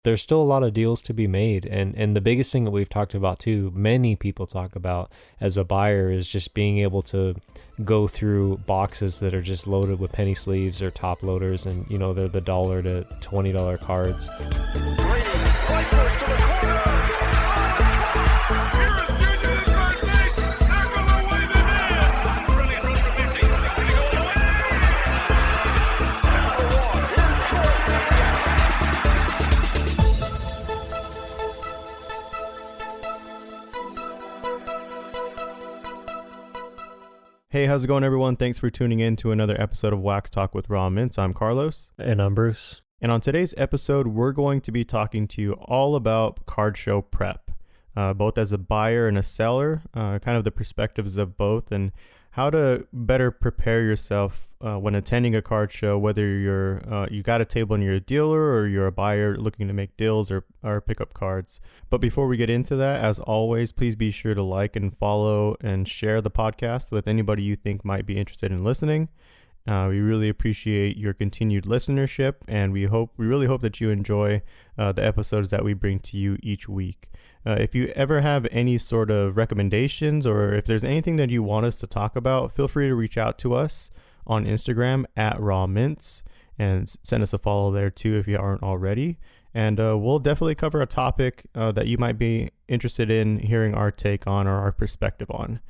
there's still a lot of deals to be made. And the biggest thing that we've talked about too, many people talk about as a buyer, is just being able to go through boxes that are just loaded with penny sleeves or top loaders, and they're the $1 to $20 cards. Hey, how's it going, everyone? Thanks for tuning in to another episode of Wax Talk with Raw Mints. I'm Carlos. And I'm Bruce. And on today's episode, we're going to be talking to you all about card show prep, both as a buyer and a seller, kind of the perspectives of both, and how to better prepare yourself when attending a card show, whether you got a table and you're a dealer or you're a buyer looking to make deals or pick up cards. But before we get into that, as always, please be sure to like and follow and share the podcast with anybody you think might be interested in listening. We really appreciate your continued listenership, and we really hope that you enjoy the episodes that we bring to you each week. If you ever have any sort of recommendations, or if there's anything that you want us to talk about, feel free to reach out to us on Instagram at Raw Mints, and send us a follow there too if you aren't already. And we'll definitely cover a topic that you might be interested in hearing our take on or our perspective on.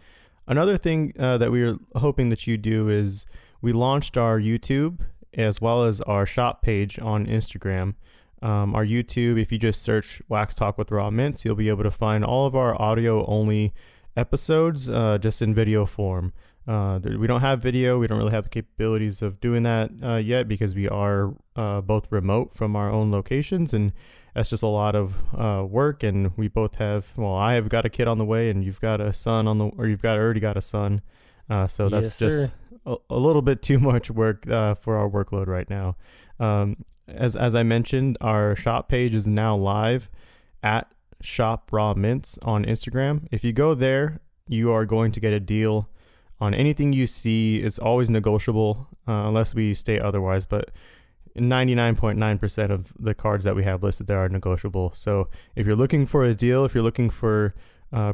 Another thing that we are hoping that you do is we launched our YouTube as well as our shop page on Instagram. Our YouTube, if you just search Wax Talk with Raw Mints, you'll be able to find all of our audio only episodes just in video form. We don't have video. We don't really have the capabilities of doing that yet, because we are both remote from our own locations, and that's just a lot of work. And we both have, I have got a kid on the way, and you've got a son you've already got a son. So that's just a little bit too much work for our workload right now. As I mentioned, our shop page is now live at Shop Raw Mints on Instagram. If you go there, you are going to get a deal on anything you see. It's always negotiable unless we state otherwise, but 99.9% of the cards that we have listed there are negotiable. So if you're looking for a deal, if you're looking for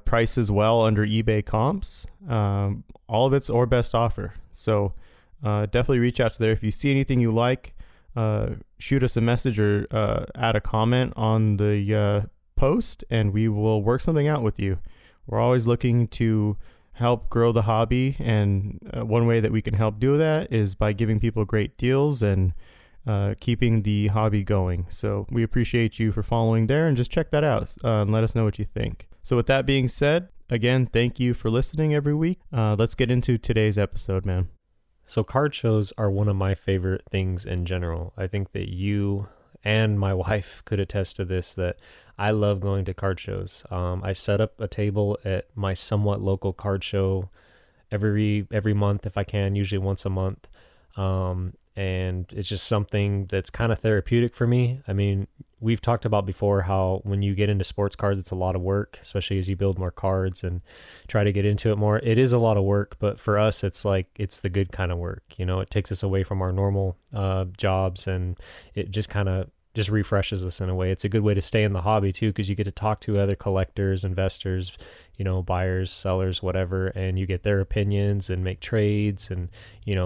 prices well under eBay comps, all of it's our best offer. So definitely reach out to there. If you see anything you like, shoot us a message or add a comment on the post, and we will work something out with you. We're always looking to help grow the hobby, and one way that we can help do that is by giving people great deals and keeping the hobby going. So we appreciate you for following there, and just check that out and let us know what you think. So with that being said, again, thank you for listening every week. Let's get into today's episode, man. So card shows are one of my favorite things in general. I think that you and my wife could attest to this, that I love going to card shows. I set up a table at my somewhat local card show every month if I can, usually once a month. And it's just something that's kind of therapeutic for me. I mean, we've talked about before how when you get into sports cards, it's a lot of work, especially as you build more cards and try to get into it more. It is a lot of work, but for us, it's the good kind of work. It takes us away from our normal jobs, and it just kind of just refreshes us in a way. It's a good way to stay in the hobby too, because you get to talk to other collectors, investors, buyers, sellers, whatever, and you get their opinions and make trades and,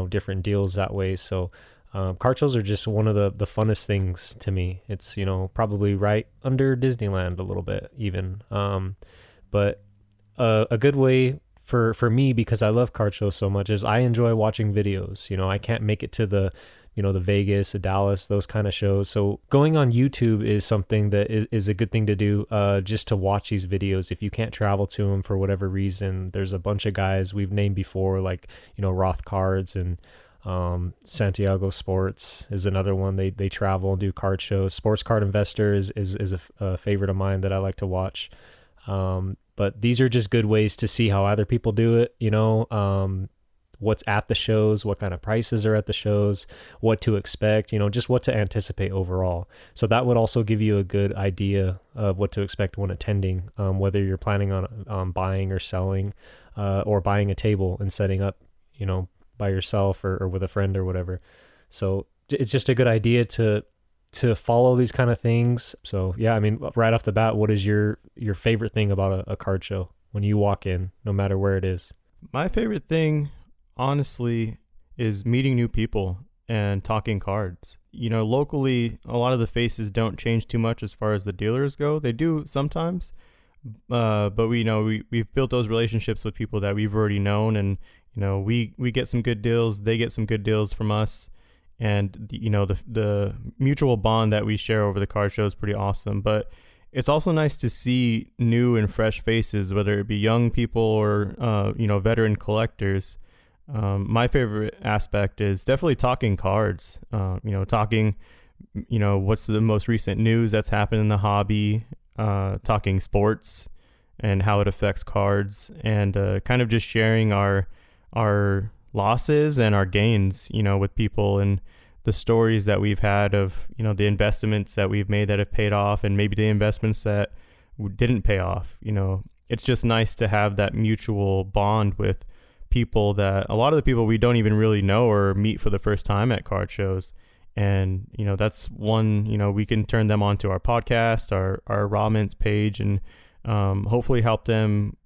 different deals that way. So card shows are just one of the funnest things to me. It's, probably right under Disneyland a little bit even. But a good way for me, because I love card shows so much, is I enjoy watching videos. I can't make it to the Vegas, the Dallas, those kind of shows. So going on YouTube is something that is a good thing to do, just to watch these videos. If you can't travel to them for whatever reason, there's a bunch of guys we've named before, like, Roth Cards and Santiago Sports is another one. They travel and do card shows. Sports Card Investor is a favorite of mine that I like to watch. But these are just good ways to see how other people do it, what's at the shows, what kind of prices are at the shows, what to expect, just what to anticipate overall. So that would also give you a good idea of what to expect when attending, whether you're planning on buying or selling, or buying a table and setting up, by yourself or with a friend or whatever. So it's just a good idea to to follow these kind of things. So yeah, I mean, right off the bat, what is your favorite thing about a card show when you walk in, no matter where it is? My favorite thing, honestly, is meeting new people and talking cards. Locally, a lot of the faces don't change too much as far as the dealers go. They do sometimes, but we've built those relationships with people that we've already known, and we get some good deals, they get some good deals from us, and the mutual bond that we share over the card show is pretty awesome. But it's also nice to see new and fresh faces, whether it be young people or veteran collectors. My favorite aspect is definitely talking cards. Talking what's the most recent news that's happened in the hobby, talking sports and how it affects cards, and kind of just sharing our losses and our gains, with people, and the stories that we've had of, the investments that we've made that have paid off, and maybe the investments that didn't pay off. It's just nice to have that mutual bond with people that a lot of the people we don't even really know or meet for the first time at card shows. And, that's one, we can turn them onto our podcast, our Raw Mints page, and hopefully help them,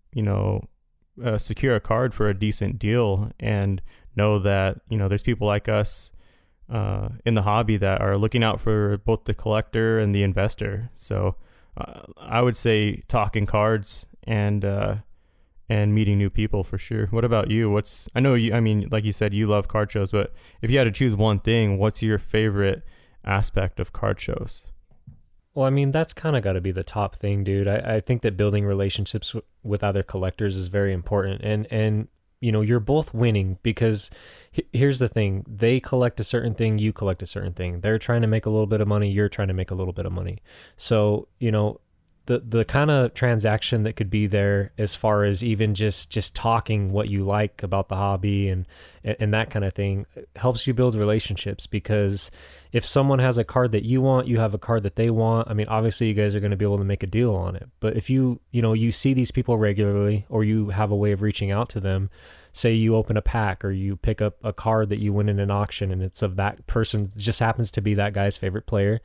secure a card for a decent deal, and know that, there's people like us in the hobby that are looking out for both the collector and the investor. So I would say talking cards and meeting new people for sure. What about you? I know you, I mean, like you said, you love card shows, but if you had to choose one thing, what's your favorite aspect of card shows? Well, I mean, that's kind of got to be the top thing, dude. I think that building relationships with other collectors is very important. And you're both winning, because here's the thing. They collect a certain thing, you collect a certain thing. They're trying to make a little bit of money, you're trying to make a little bit of money. So, the kind of transaction that could be there, as far as even just talking what you like about the hobby and that kind of thing, helps you build relationships. Because if someone has a card that you want, you have a card that they want, I mean, obviously you guys are going to be able to make a deal on it. But if you see these people regularly, or you have a way of reaching out to them, say you open a pack, or you pick up a card that you win in an auction and it's of that person, just happens to be that guy's favorite player,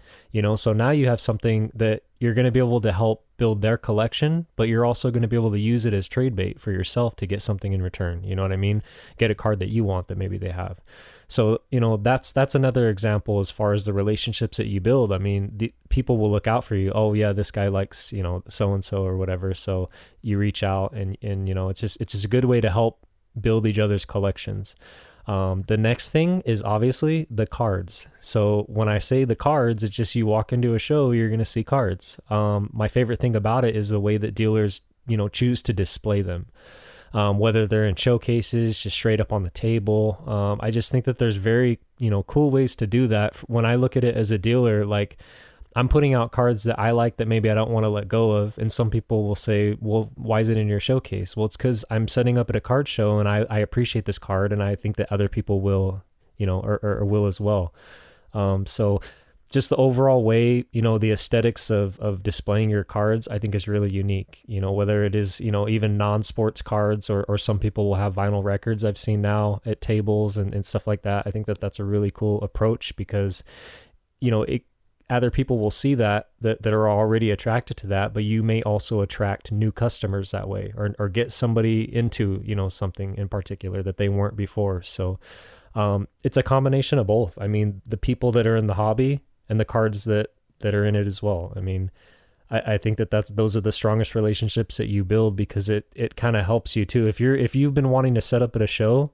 so now you have something that you're going to be able to help build their collection, but you're also going to be able to use it as trade bait for yourself to get something in return. You know what I mean? Get a card that you want that maybe they have. So, that's another example as far as the relationships that you build. I mean, the people will look out for you. Oh yeah, this guy likes, so-and-so or whatever. So you reach out, and it's just a good way to help build each other's collections. The next thing is obviously the cards. So when I say the cards, it's just, you walk into a show, you're going to see cards. My favorite thing about it is the way that dealers, choose to display them. Whether they're in showcases, just straight up on the table. I just think that there's very, cool ways to do that. When I look at it as a dealer, like, I'm putting out cards that I like that maybe I don't want to let go of. And some people will say, well, why is it in your showcase? Well, it's because I'm setting up at a card show, and I appreciate this card, and I think that other people will, or will as well. So just the overall way, the aesthetics of displaying your cards, I think is really unique. Whether it is, even non-sports cards, or some people will have vinyl records I've seen now at tables and stuff like that. I think that that's a really cool approach, because, other people will see that are already attracted to that, but you may also attract new customers that way, or get somebody into, something in particular that they weren't before. So it's a combination of both. I mean, the people that are in the hobby and the cards that are in it as well. I mean, I think those are the strongest relationships that you build, because it kind of helps you too. If you've been wanting to set up at a show,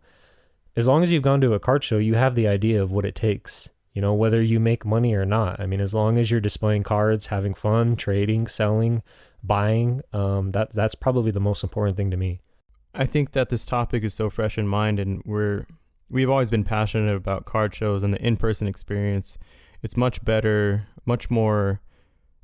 as long as you've gone to a card show, you have the idea of what it takes. Whether you make money or not. I mean, as long as you're displaying cards, having fun, trading, selling, buying, that's probably the most important thing to me. I think that this topic is so fresh in mind, and we've always been passionate about card shows and the in-person experience. It's much better, much more.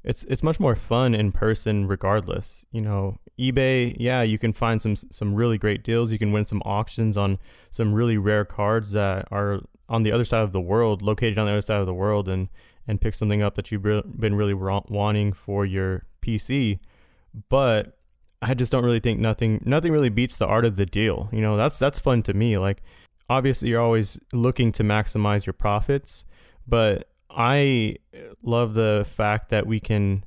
It's much more fun in person, regardless. eBay, yeah, you can find some really great deals. You can win some auctions on some really rare cards that are on the other side of the world, located on the other side of the world, and pick something up that you've been really wanting for your PC. But I just don't really think nothing really beats the art of the deal. That's fun to me. Like, obviously you're always looking to maximize your profits, but I love the fact that we can,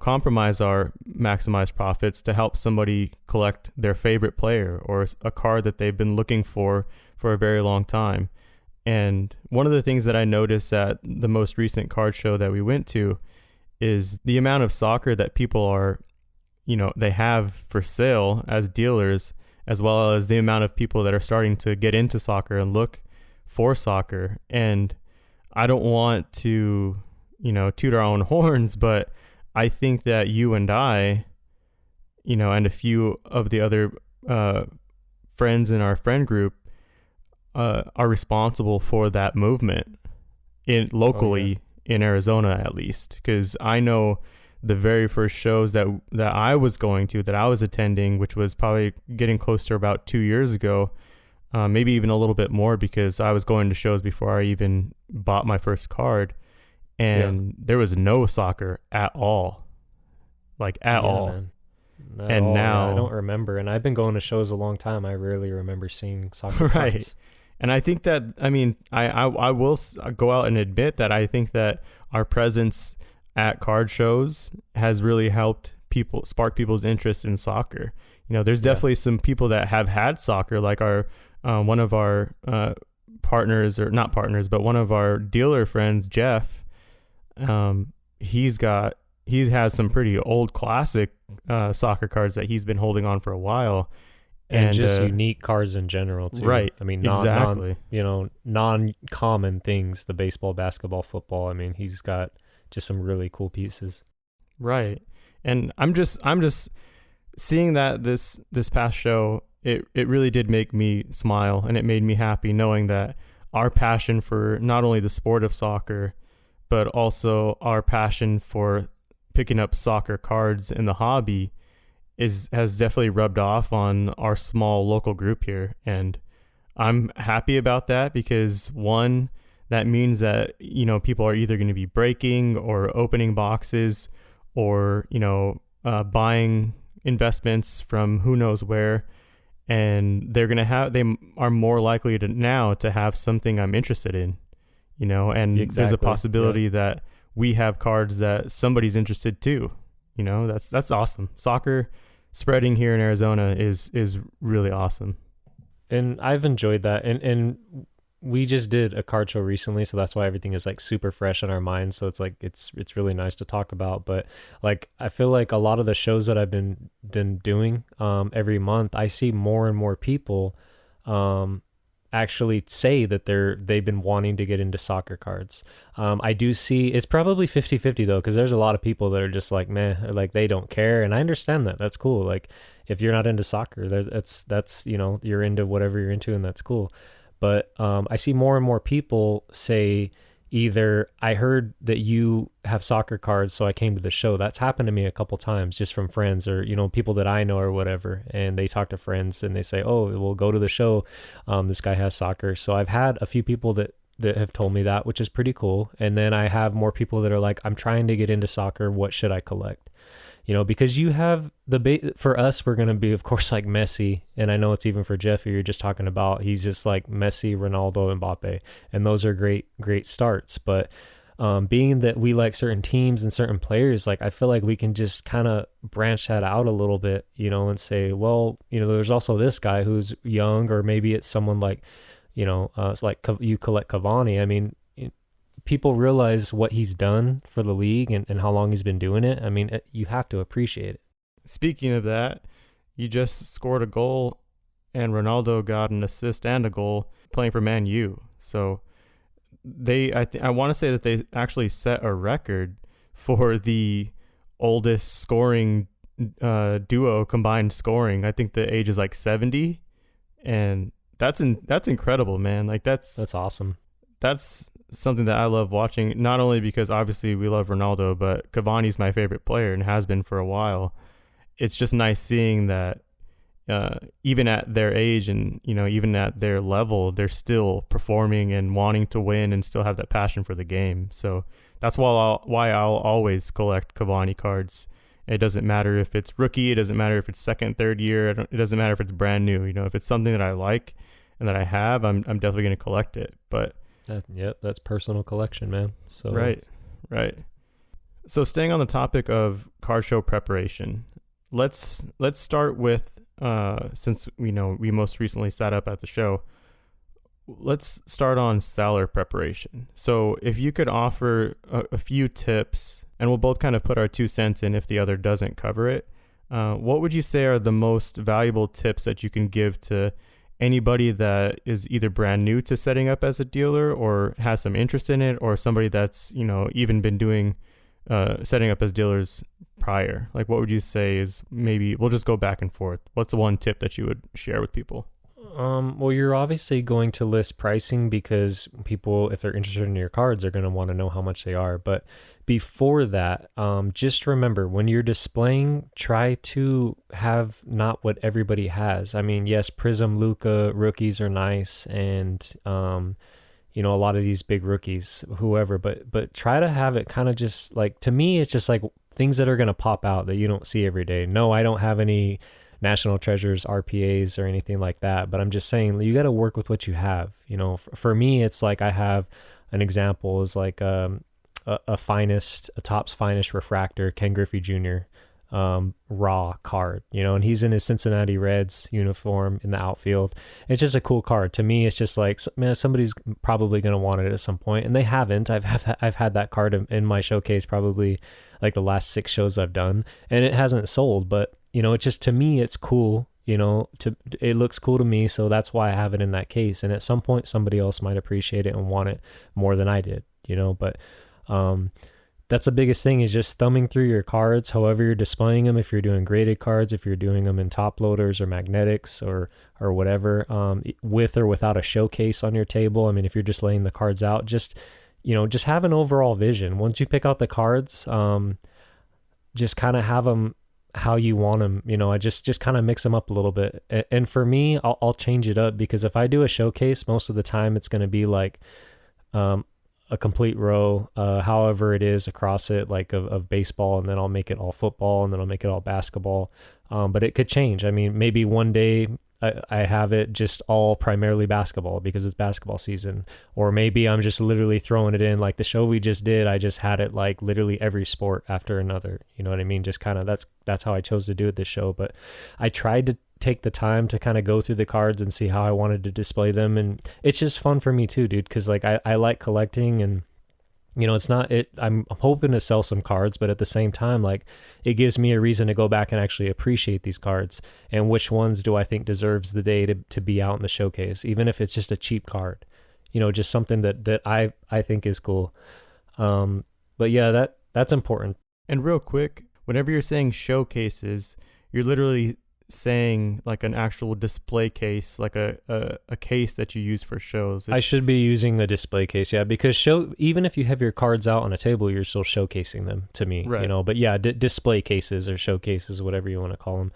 compromise our maximized profits to help somebody collect their favorite player or a card that they've been looking for a very long time. And one of the things that I noticed at the most recent card show that we went to is the amount of soccer that people are, they have for sale as dealers, as well as the amount of people that are starting to get into soccer and look for soccer. And I don't want to, toot our own horns, but I think that you and I, and a few of the other friends in our friend group are responsible for that movement locally in Arizona, at least. Because I know the very first shows that I was going to, that I was attending, which was probably getting close to about 2 years ago, maybe even a little bit more, because I was going to shows before I even bought my first card, and there was no soccer at all, like at all. Man. And now I don't remember, and I've been going to shows a long time. I rarely remember seeing soccer right. cards. And I think that, I will go out and admit that I think that our presence at card shows has really helped spark people's interest in soccer. There's definitely some people that have had soccer, like our one of our partners, or not partners, but one of our dealer friends, Jeff. He has some pretty old classic soccer cards that he's been holding on for a while. And just unique cards in general, too. Right. I mean, exactly. non-common things, the baseball, basketball, football. I mean, he's got just some really cool pieces. Right. And I'm just seeing that this past show, it really did make me smile, and it made me happy knowing that our passion for not only the sport of soccer, but also our passion for picking up soccer cards in the hobby has definitely rubbed off on our small local group here. And I'm happy about that, because one, that means that, people are either going to be breaking or opening boxes, or, buying investments from who knows where. And they are more likely to have something I'm interested in, and Exactly. There's a possibility that we have cards that somebody's interested too. That's awesome. Soccer spreading here in Arizona is really awesome. And I've enjoyed that. And we just did a card show recently, so that's why everything is like super fresh in our minds. So it's like it's really nice to talk about. But like I feel like a lot of the shows that I've been doing every month, I see more and more people actually say that they've been wanting to get into soccer cards. I do see it's probably 50-50 though, because there's a lot of people that are just like meh, or like they don't care, and I understand that. That's cool. Like if you're not into soccer, that's you're into whatever you're into, and that's cool. But I see more and more people say either I heard that you have soccer cards, so I came to the show. That's happened to me a couple times, just from friends or, people that I know or whatever. And they talk to friends and they say, oh, we'll go to the show. This guy has soccer. So I've had a few people that have told me that, which is pretty cool. And then I have more people that are like, I'm trying to get into soccer. What should I collect? Because you have for us, we're going to be, of course, like Messi. And I know it's even for Jeff, who you're just talking about. He's just like Messi, Ronaldo, Mbappe. And those are great, great starts. But being that we like certain teams and certain players, like I feel like we can just kind of branch that out a little bit, and say, well, there's also this guy who's young, or maybe it's someone like, it's like you collect Cavani. I mean, people realize what he's done for the league and how long he's been doing it. I mean, you have to appreciate it. Speaking of that, you just scored a goal, and Ronaldo got an assist and a goal playing for Man U. So I want to say that they actually set a record for the oldest scoring duo combined scoring. I think the age is like 70, and that's incredible, man. Like that's awesome. That's something that I love watching, not only because obviously we love Ronaldo, but Cavani's my favorite player and has been for a while. It's just nice seeing that even at their age and, even at their level, they're still performing and wanting to win and still have that passion for the game. So that's why I'll always collect Cavani cards. It doesn't matter if it's rookie. It doesn't matter if it's second, third year. It doesn't matter if it's brand new. If it's something that I like and that I have, I'm definitely going to collect it. But Yep, that's personal collection, man. So Right, right. So staying on the topic of card show preparation, let's start with since we most recently sat up at the show. Let's start on seller preparation. So if you could offer a few tips, and we'll both kind of put our 2 cents in if the other doesn't cover it. What would you say are the most valuable tips that you can give to anybody that is either brand new to setting up as a dealer or has some interest in it, or somebody that's even been doing setting up as dealers prior? Like, what would you say is, maybe we'll just go back and forth. What's the one tip that you would share with people? well, you're obviously going to list pricing because people, if they're interested in your cards, are going to want to know how much they are. But before that, just remember when you're displaying, try to have not what everybody has. I mean, yes, Prism Luca rookies are nice, and a lot of these big rookies, whoever, but try to have it kind of just like, to me, it's just like things that are going to pop out that you don't see every day. No, I don't have any National Treasures RPAs or anything like that, but I'm just saying you got to work with what you have. For me, it's like I have an example is like a Topps finest refractor, Ken Griffey Jr. Raw card, and he's in his Cincinnati Reds uniform in the outfield. It's just a cool card. To me, it's just like, man, somebody's probably going to want it at some point, and they haven't. I've had that card in my showcase probably like the last 6 shows I've done, and it hasn't sold, but it's just, to me, it's cool. It looks cool to me, so that's why I have it in that case. And at some point, somebody else might appreciate it and want it more than I did. But that's the biggest thing, is just thumbing through your cards, however you're displaying them. If you're doing graded cards, if you're doing them in top loaders or magnetics or whatever, with or without a showcase on your table. I mean, if you're just laying the cards out, just have an overall vision. Once you pick out the cards, just kind of have them how you want them. I just kind of mix them up a little bit. And for me, I'll change it up, because if I do a showcase, most of the time it's going to be like a complete row, however it is across it, like of baseball, and then I'll make it all football, and then I'll make it all basketball. But it could change. I mean, maybe one day I have it just all primarily basketball because it's basketball season, or maybe I'm just literally throwing it in, like the show we just did. I just had it like literally every sport after another. You know what I mean? Just kind of that's how I chose to do it this show. But I tried to take the time to kind of go through the cards and see how I wanted to display them, and it's just fun for me too, dude, because like I like collecting, and it's not it. I'm hoping to sell some cards, but at the same time, like, it gives me a reason to go back and actually appreciate these cards, and which ones do I think deserves the day to be out in the showcase, even if it's just a cheap card, just something that I think is cool. But yeah, that's important. And real quick, whenever you're saying showcases, you're literally saying like an actual display case, like a case that you use for shows. I should be using the display case, yeah, because even if you have your cards out on a table, you're still showcasing them to me, right? But yeah, display cases or showcases, whatever you want to call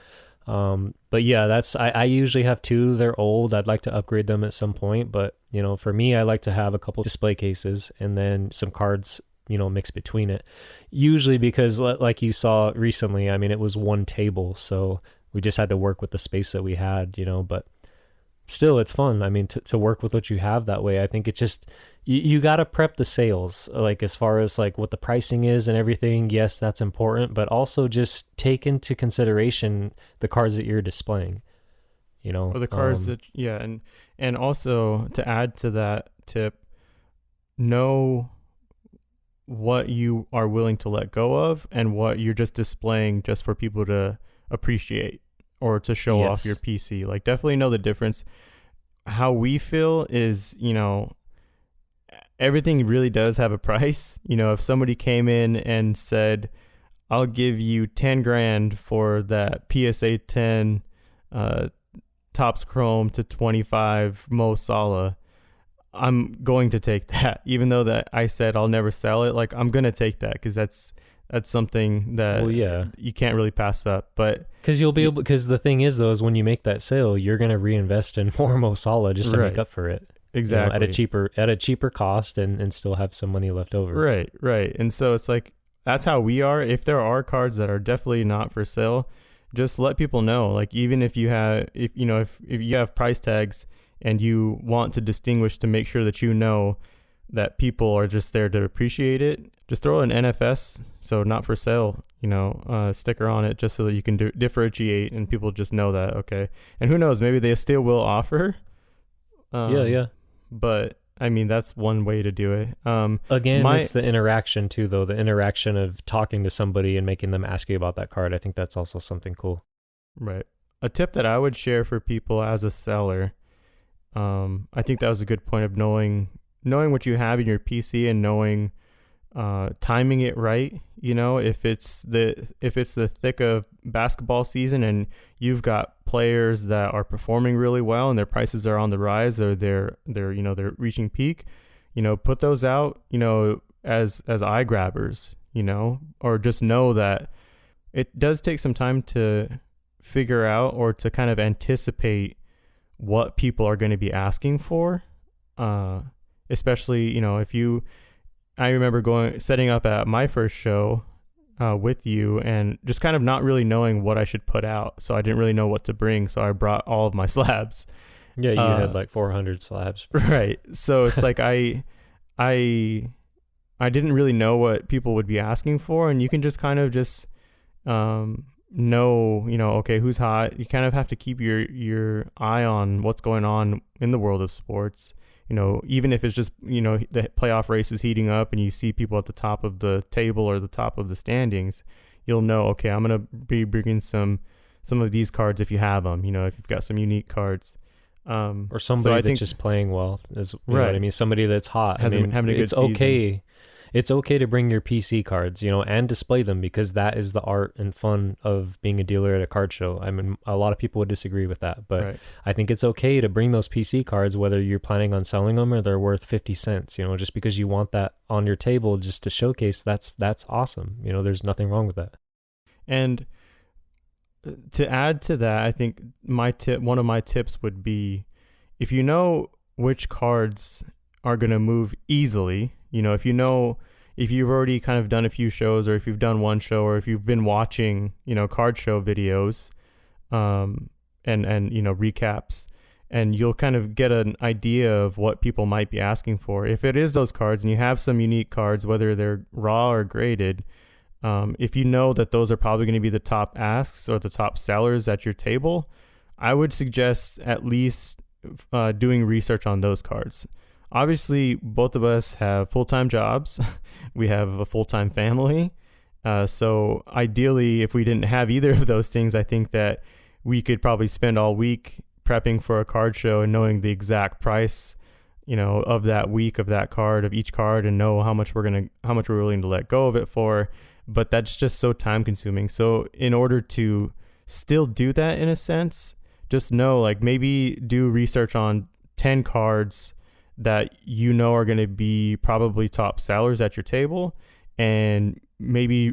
them. But yeah, I usually have 2. They're old. I'd like to upgrade them at some point, but for me, I like to have a couple display cases and then some cards mixed between it, usually because like you saw recently, I mean, it was one table, so we just had to work with the space that we had, but still, it's fun. I mean, to work with what you have that way. I think it's just, you got to prep the sales, like as far as like what the pricing is and everything. Yes, that's important, but also just take into consideration the cards that you're displaying, or the cards that, yeah. And also, to add to that tip, know what you are willing to let go of and what you're just displaying just for people to appreciate or to show off your PC. Like, definitely know the difference. How we feel is, everything really does have a price. If somebody came in and said, I'll give you 10 grand for that PSA 10 Topps Chrome to 25 Mo Salah, I'm going to take that. Even though that I said I'll never sell it, like, I'm going to take that, because that's something that you can't really pass up. But because you'll be able, because the thing is, though, is when you make that sale, you're going to reinvest in more Mo Salah just to make up for it. Exactly. At a cheaper cost, and still have some money left over. Right. And so it's like, that's how we are. If there are cards that are definitely not for sale, just let people know. Like, even if you have, if you have price tags and you want to distinguish to make sure that that people are just there to appreciate it, just throw an NFS, so not for sale, sticker on it, just so that you can differentiate and people just know that, okay. And who knows, maybe they still will offer. Yeah. But I mean, that's one way to do it. Again, it's the interaction too, though. The interaction of talking to somebody and making them ask you about that card. I think that's also something cool. Right. A tip that I would share for people as a seller, I think that was a good point of knowing what you have in your PC and knowing timing it right. If it's the thick of basketball season and you've got players that are performing really well and their prices are on the rise, or they're reaching peak, put those out, as eye grabbers, or just know that it does take some time to figure out or to kind of anticipate what people are going to be asking for. Especially, I remember setting up at my first show with you and just kind of not really knowing what I should put out. So I didn't really know what to bring. So I brought all of my slabs. Yeah, you had like 400 slabs. Right. So it's like I didn't really know what people would be asking for. And you can just kind of just know, okay, who's hot. You kind of have to keep your eye on what's going on in the world of sports. Even if it's just, the playoff race is heating up and you see people at the top of the table or the top of the standings, you'll know, okay, I'm going to be bringing some of these cards if you have them, if you've got some unique cards. Or somebody that's just playing well, is you know what I mean? Somebody that's hot. Having a good season. Okay. It's okay to bring your PC cards, and display them, because that is the art and fun of being a dealer at a card show. I mean, a lot of people would disagree with that, but I think it's okay to bring those PC cards, whether you're planning on selling them or they're worth 50 cents, just because you want that on your table just to showcase. That's awesome. There's nothing wrong with that. And to add to that, I think one of my tips would be, if you know which cards are going to move easily, if you've already kind of done a few shows, or if you've done one show, or if you've been watching, card show videos, and recaps, and you'll kind of get an idea of what people might be asking for. If it is those cards and you have some unique cards, whether they're raw or graded, if you know that those are probably going to be the top asks or the top sellers at your table, I would suggest at least doing research on those cards. Obviously, both of us have full-time jobs. We have a full-time family. So ideally, if we didn't have either of those things, I think that we could probably spend all week prepping for a card show and knowing the exact price, of that week, of that card, of each card, and know how much we're willing to let go of it for. But that's just so time consuming. So in order to still do that, in a sense, just know, like, maybe do research on 10 cards that are going to be probably top sellers at your table, and maybe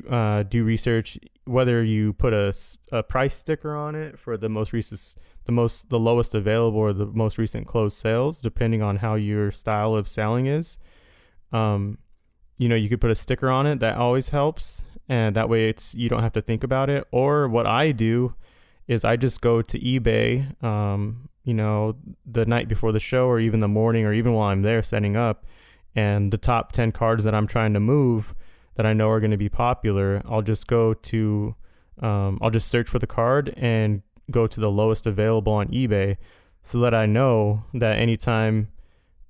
do research whether you put a price sticker on it for the lowest available or the most recent closed sales, depending on how your style of selling is. You could put a sticker on it. That always helps, and that way you don't have to think about it. Or what I do is I just go to eBay, the night before the show, or even the morning, or even while I'm there setting up, and the top 10 cards that I'm trying to move that I know are going to be popular, I'll just I'll just search for the card and go to the lowest available on eBay, so that I know that anytime,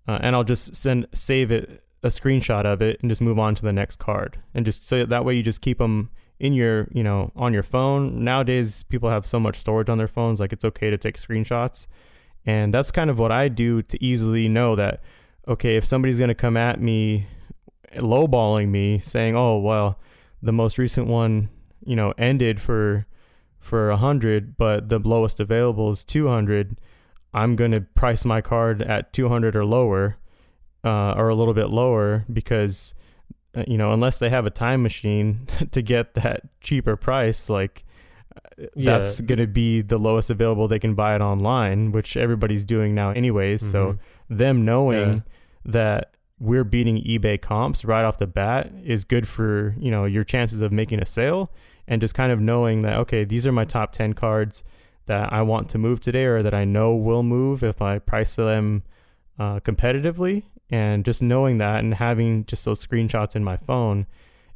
and I'll just save it, a screenshot of it, and just move on to the next card. And just so that way you just keep them in your, on your phone. Nowadays, people have so much storage on their phones, like it's okay to take screenshots. And that's kind of what I do to easily know that, okay, if somebody's going to come at me, lowballing me, saying, oh, well, the most recent one, ended for 100, but the lowest available is 200, I'm going to price my card at 200 or lower, or a little bit lower, because unless they have a time machine to get that cheaper price, that's going to be the lowest available. They can buy it online, which everybody's doing now anyways. Mm-hmm. So them knowing that we're beating eBay comps right off the bat is good for, your chances of making a sale, and just kind of knowing that, okay, these are my top 10 cards that I want to move today, or that I know will move if I price them competitively. And just knowing that and having just those screenshots in my phone,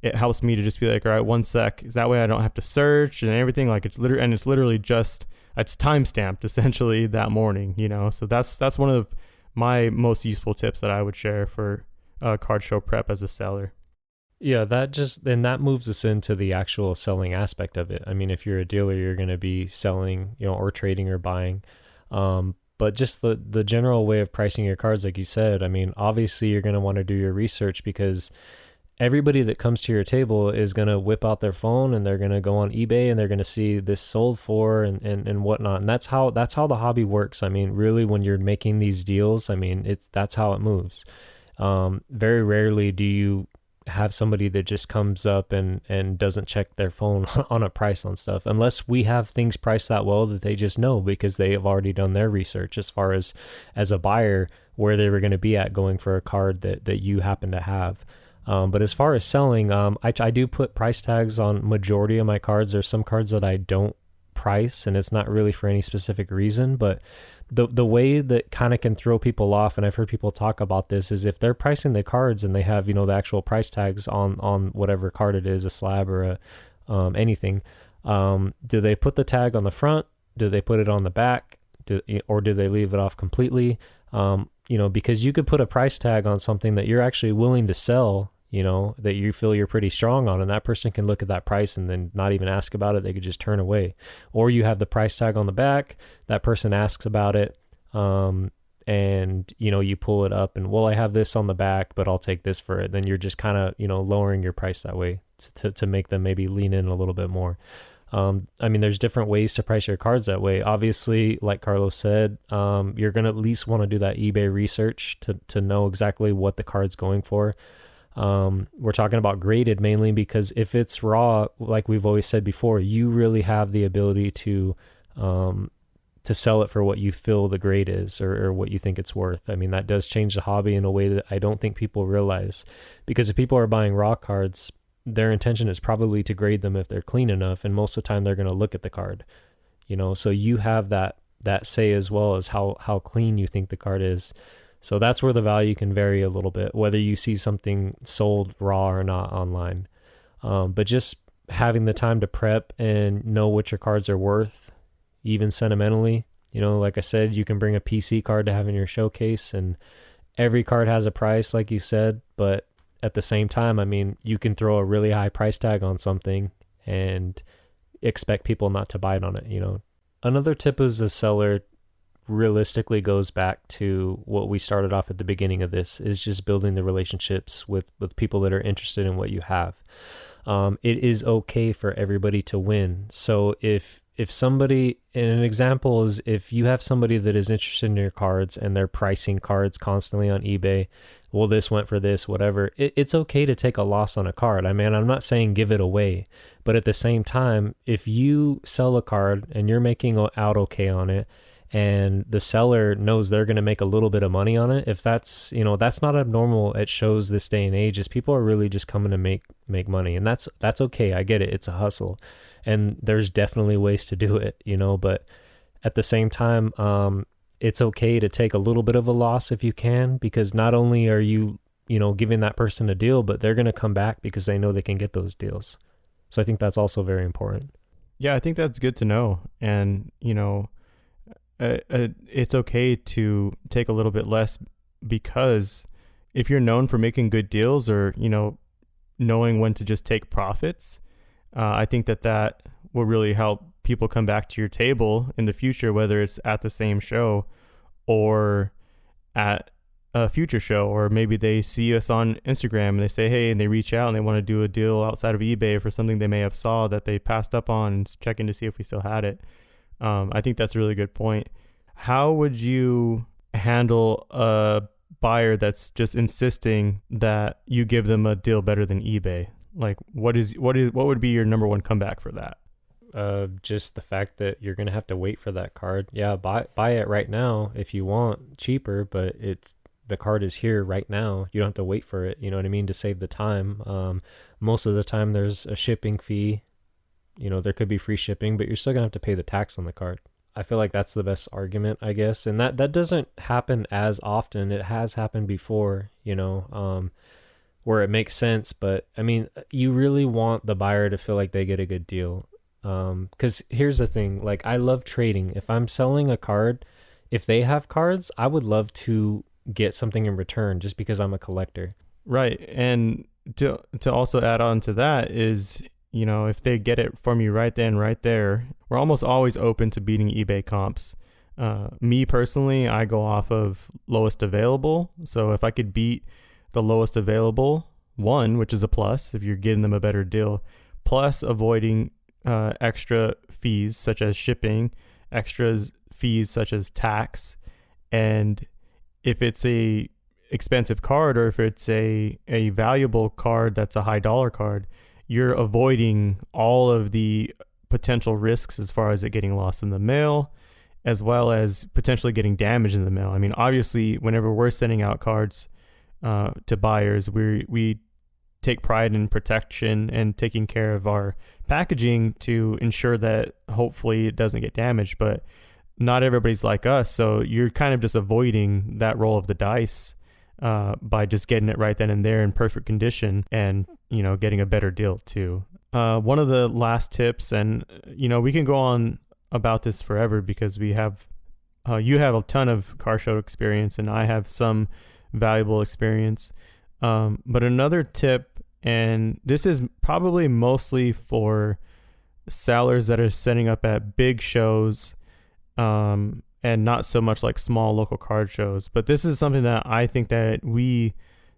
it helps me to just be like, all right, 1 sec. That way I don't have to search and everything. Like it's literally just, it's timestamped essentially that morning, So that's one of my most useful tips that I would share for card show prep as a seller. Yeah, that moves us into the actual selling aspect of it. I mean, if you're a dealer, you're going to be selling, or trading or buying. But just the general way of pricing your cards, like you said, I mean, obviously you're going to want to do your research, because everybody that comes to your table is going to whip out their phone and they're going to go on eBay and they're going to see this sold for and whatnot. And that's how the hobby works. I mean, really, when you're making these deals, I mean, that's how it moves. Very rarely do you have somebody that just comes up and doesn't check their phone on a price on stuff, unless we have things priced that well that they just know, because they have already done their research as far as a buyer, where they were going to be at going for a card that you happen to have. But as far as selling, I do put price tags on majority of my cards. There's some cards that I don't price, and it's not really for any specific reason, but the way that kind of can throw people off, and I've heard people talk about this, is if they're pricing the cards and they have, the actual price tags on whatever card it is, a slab or anything, do they put the tag on the front? Do they put it on the back? Or do they leave it off completely? Because you could put a price tag on something that you're actually willing to sell, that you feel you're pretty strong on, and that person can look at that price and then not even ask about it. They could just turn away. Or you have the price tag on the back, that person asks about it, and you pull it up and, well, I have this on the back, but I'll take this for it. Then you're just kind of, lowering your price that way to make them maybe lean in a little bit more. I mean, there's different ways to price your cards that way. Obviously, like Carlos said, you're going to at least want to do that eBay research to know exactly what the card's going for. We're talking about graded mainly because if it's raw, like we've always said before, you really have the ability to sell it for what you feel the grade is, or what you think it's worth. I mean, that does change the hobby in a way that I don't think people realize, because if people are buying raw cards, their intention is probably to grade them if they're clean enough. And most of the time they're going to look at the card, so you have that say as well as how clean you think the card is. So that's where the value can vary a little bit, whether you see something sold raw or not online. But just having the time to prep and know what your cards are worth, even sentimentally, like I said, you can bring a PC card to have in your showcase, and every card has a price, like you said, but at the same time, I mean, you can throw a really high price tag on something and expect people not to buy it on it, Another tip as a seller realistically goes back to what we started off at the beginning of this, is just building the relationships with people that are interested in what you have. It is okay for everybody to win. So if somebody, and an example is if you have somebody that is interested in your cards and they're pricing cards constantly on eBay, well, this went for this, whatever, it's okay to take a loss on a card. I mean, I'm not saying give it away, but at the same time, if you sell a card and you're making out okay on it, and the seller knows they're going to make a little bit of money on it, if that's, that's not abnormal at shows this day and age, is people are really just coming to make money. And that's okay. I get it. It's a hustle, and there's definitely ways to do it, but at the same time, it's okay to take a little bit of a loss if you can, because not only are you, giving that person a deal, but they're going to come back because they know they can get those deals. So I think that's also very important. Yeah, I think that's good to know. And, it's okay to take a little bit less, because if you're known for making good deals, or knowing when to just take profits, I think that will really help people come back to your table in the future, whether it's at the same show or at a future show, or maybe they see us on Instagram and they say, hey, and they reach out and they want to do a deal outside of eBay for something they may have saw that they passed up on, and checking to see if we still had it. I think that's a really good point. How would you handle a buyer that's just insisting that you give them a deal better than eBay? Like, what would be your number one comeback for that? Just the fact that you're gonna have to wait for that card. Yeah, buy it right now if you want cheaper, but the card is here right now. You don't have to wait for it. You know what I mean? To save the time. Most of the time there's a shipping fee. There could be free shipping, but you're still gonna have to pay the tax on the card. I feel like that's the best argument, I guess. And that doesn't happen as often. It has happened before, where it makes sense. But I mean, you really want the buyer to feel like they get a good deal. Because here's the thing, like I love trading. If I'm selling a card, if they have cards, I would love to get something in return just because I'm a collector. Right. And to also add on to that is, if they get it from you right then, right there, we're almost always open to beating eBay comps. Me personally, I go off of lowest available. So if I could beat the lowest available one, which is a plus if you're getting them a better deal, plus avoiding extra fees such as shipping, extras fees such as tax, and if it's a expensive card or if it's a valuable card that's a high dollar card, you're avoiding all of the potential risks as far as it getting lost in the mail, as well as potentially getting damaged in the mail. I mean, obviously, whenever we're sending out cards to buyers, we take pride in protection and taking care of our packaging to ensure that hopefully it doesn't get damaged. But not everybody's like us, so you're kind of just avoiding that roll of the dice by just getting it right then and there in perfect condition and getting a better deal too. One of the last tips, and we can go on about this forever because we have you have a ton of car show experience and I have some valuable experience, but another tip, and this is probably mostly for sellers that are setting up at big shows, and not so much like small local card shows. But this is something that I think that we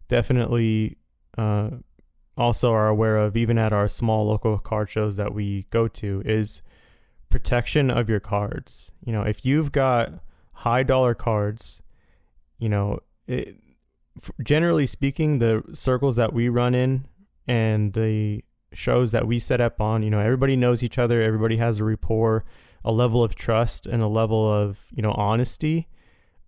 definitely also are aware of, even at our small local card shows that we go to, is protection of your cards. If you've got high dollar cards, generally speaking, the circles that we run in and the shows that we set up on, everybody knows each other, everybody has a rapport, a level of trust and a level of honesty,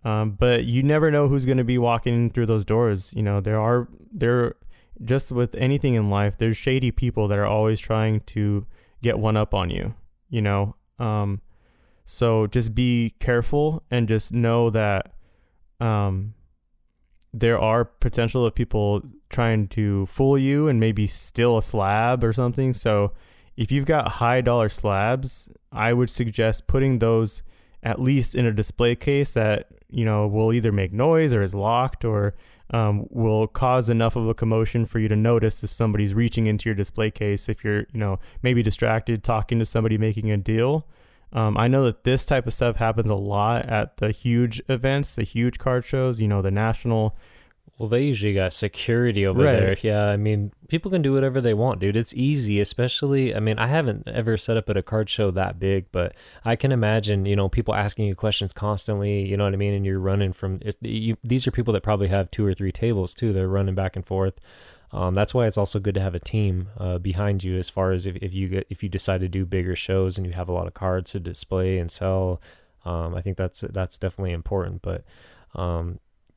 but you never know who's going to be walking through those doors. There just with anything in life, there's shady people that are always trying to get one up on you. So just be careful and just know that there are potential of people trying to fool you and maybe steal a slab or something. So if you've got high dollar slabs, I would suggest putting those at least in a display case that, will either make noise or is locked or will cause enough of a commotion for you to notice if somebody's reaching into your display case, if you're, maybe distracted talking to somebody making a deal. I know that this type of stuff happens a lot at the huge events, the huge card shows, the national. Well, they usually got security over Right. there. Yeah, I mean, people can do whatever they want, dude. It's easy, especially, I mean, I haven't ever set up at a card show that big, but I can imagine, people asking you questions constantly, you know what I mean? And you're running these are people that probably have 2 or 3 tables too. They're running back and forth. That's why it's also good to have a team behind you as far as if you decide to do bigger shows and you have a lot of cards to display and sell. I think that's definitely important, but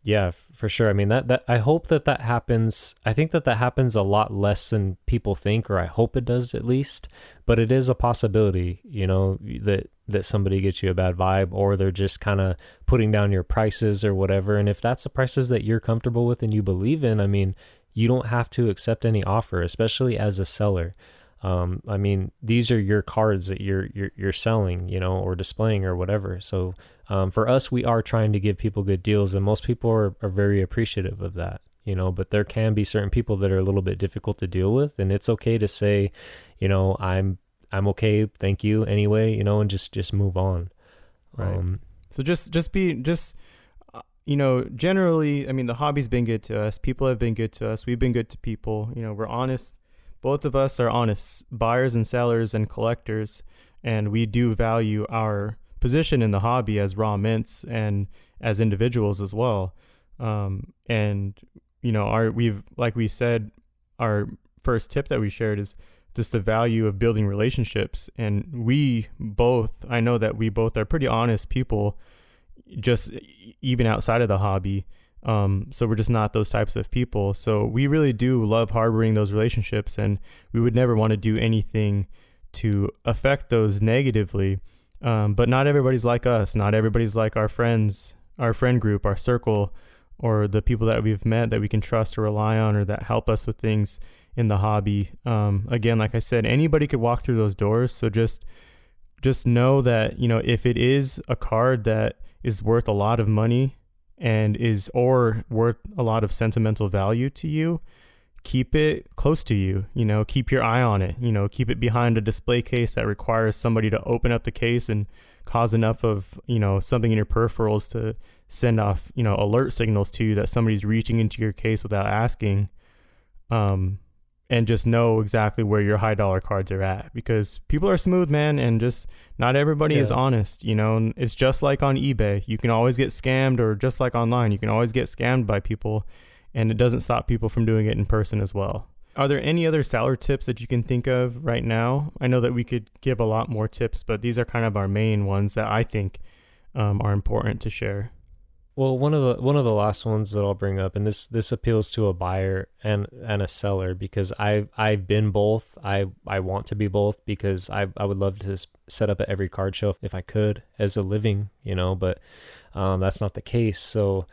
yeah, for sure. I mean, that I hope that happens. I think that happens a lot less than people think, or I hope it does at least. But it is a possibility, that somebody gets you a bad vibe, or they're just kind of putting down your prices or whatever. And if that's the prices that you're comfortable with and you believe in, I mean, you don't have to accept any offer, especially as a seller. I mean, these are your cards that you're selling, or displaying or whatever. So for us, we are trying to give people good deals, and most people are very appreciative of that, but there can be certain people that are a little bit difficult to deal with, and it's okay to say, I'm okay, thank you anyway, and just move on. Right. So generally, I mean, the hobby's been good to us. People have been good to us. We've been good to people. We're honest. Both of us are honest buyers and sellers and collectors, and we do value our position in the hobby as raw mints and as individuals as well. And we've, like we said, our first tip that we shared is just the value of building relationships. And I know that we both are pretty honest people, just even outside of the hobby. So we're just not those types of people. So we really do love harboring those relationships, and we would never want to do anything to affect those negatively. But not everybody's like us. Not everybody's like our friends, our friend group, our circle, or the people that we've met that we can trust or rely on or that help us with things in the hobby. Again, like I said, anybody could walk through those doors. So just know that, if it is a card that is worth a lot of money and is or worth a lot of sentimental value to you, keep it close to you. Keep your eye on it. Keep it behind a display case that requires somebody to open up the case and cause enough of something in your peripherals to send off alert signals to you that somebody's reaching into your case without asking. And just know exactly where your high dollar cards are at, because people are smooth, man, and just not everybody is honest. It's just like on eBay. You can always get scammed, or just like online, you can always get scammed by people, and it doesn't stop people from doing it in person as well. Are there any other seller tips that you can think of right now? I know that we could give a lot more tips, but these are kind of our main ones that I think are important to share. Well, one of the last ones that I'll bring up, and this appeals to a buyer and a seller, because I've been both. I want to be both, because I would love to set up at every card show if I could as a living, but that's not the case. So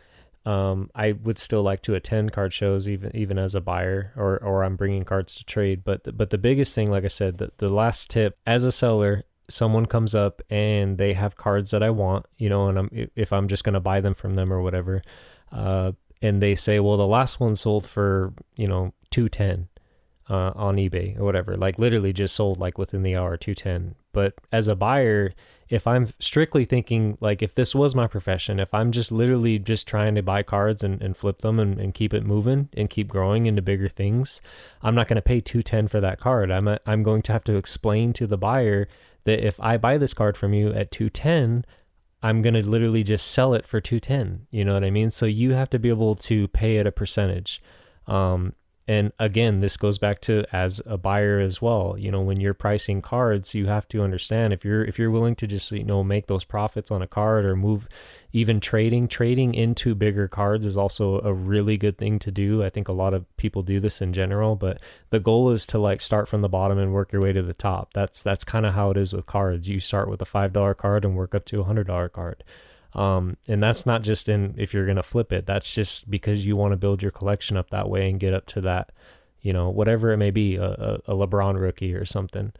I would still like to attend card shows even as a buyer, or I'm bringing cards to trade. But the biggest thing, like I said, the last tip as a seller, someone comes up and they have cards that I want, and if I'm just going to buy them from them or whatever, and they say, well, the last one sold for, $210 on eBay or whatever, like literally just sold like within the hour, $210. But as a buyer, if I'm strictly thinking, like, if this was my profession, if I'm just literally just trying to buy cards and flip them and keep it moving and keep growing into bigger things, I'm not going to pay $210 for that card. I'm going to have to explain to the buyer that if I buy this card from you at $210, I'm going to literally just sell it for $210. You know what I mean? So you have to be able to pay at a percentage. And again, this goes back to as a buyer as well. When you're pricing cards, you have to understand if you're willing to just, make those profits on a card, or move, even trading into bigger cards is also a really good thing to do. I think a lot of people do this in general, but the goal is to like start from the bottom and work your way to the top. That's kind of how it is with cards. You start with a $5 card and work up to a $100 card. And that's not just if you're going to flip it, that's just because you want to build your collection up that way and get up to that, whatever it may be, a LeBron rookie or something.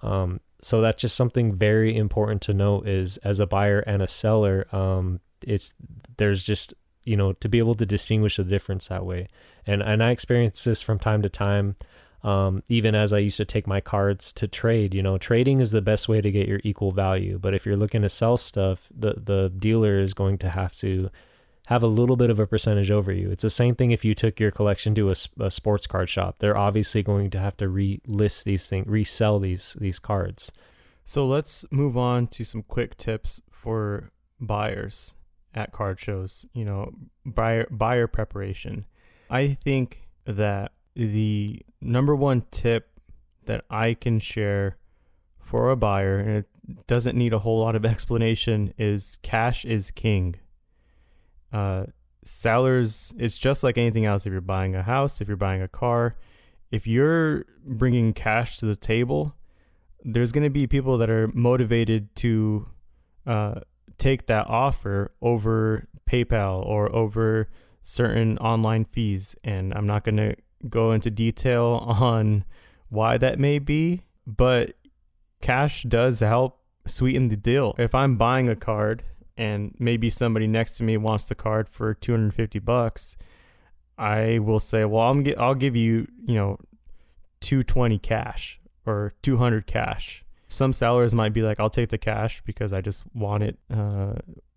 So that's just something very important to note, is as a buyer and a seller, there's just, to be able to distinguish the difference that way. And I experience this from time to time. Even as I used to take my cards to trade, trading is the best way to get your equal value. But if you're looking to sell stuff, the dealer is going to have to have a little bit of a percentage over you. It's the same thing if you took your collection to a sports card shop. They're obviously going to have to resell these cards. So let's move on to some quick tips for buyers at card shows, buyer preparation. I think that the number one tip that I can share for a buyer, and it doesn't need a whole lot of explanation, is cash is king. Sellers, it's just like anything else. If you're buying a house, if you're buying a car, if you're bringing cash to the table, there's going to be people that are motivated to take that offer over PayPal or over certain online fees. And I'm not going to go into detail on why that may be, but cash does help sweeten the deal. If I'm buying a card and maybe somebody next to me wants the card for $250, I will say, well, I'll give you, $220 cash or $200 cash. Some sellers might be like, I'll take the cash because I just want it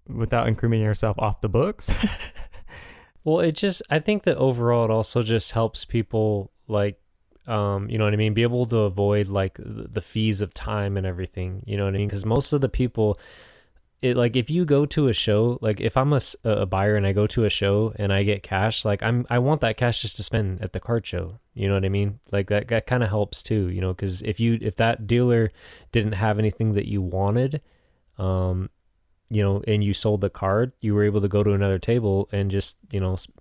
without incriminating yourself off the books. Well, I think that overall it also just helps people, like, you know what I mean? Be able to avoid like the fees of time and everything, you know what I mean? Because most of the people, if you go to a show, like if I'm a buyer and I go to a show and I get cash, like I want that cash just to spend at the card show, you know what I mean? Like that kind of helps too, because if that dealer didn't have anything that you wanted, and you sold the card, you were able to go to another table and just,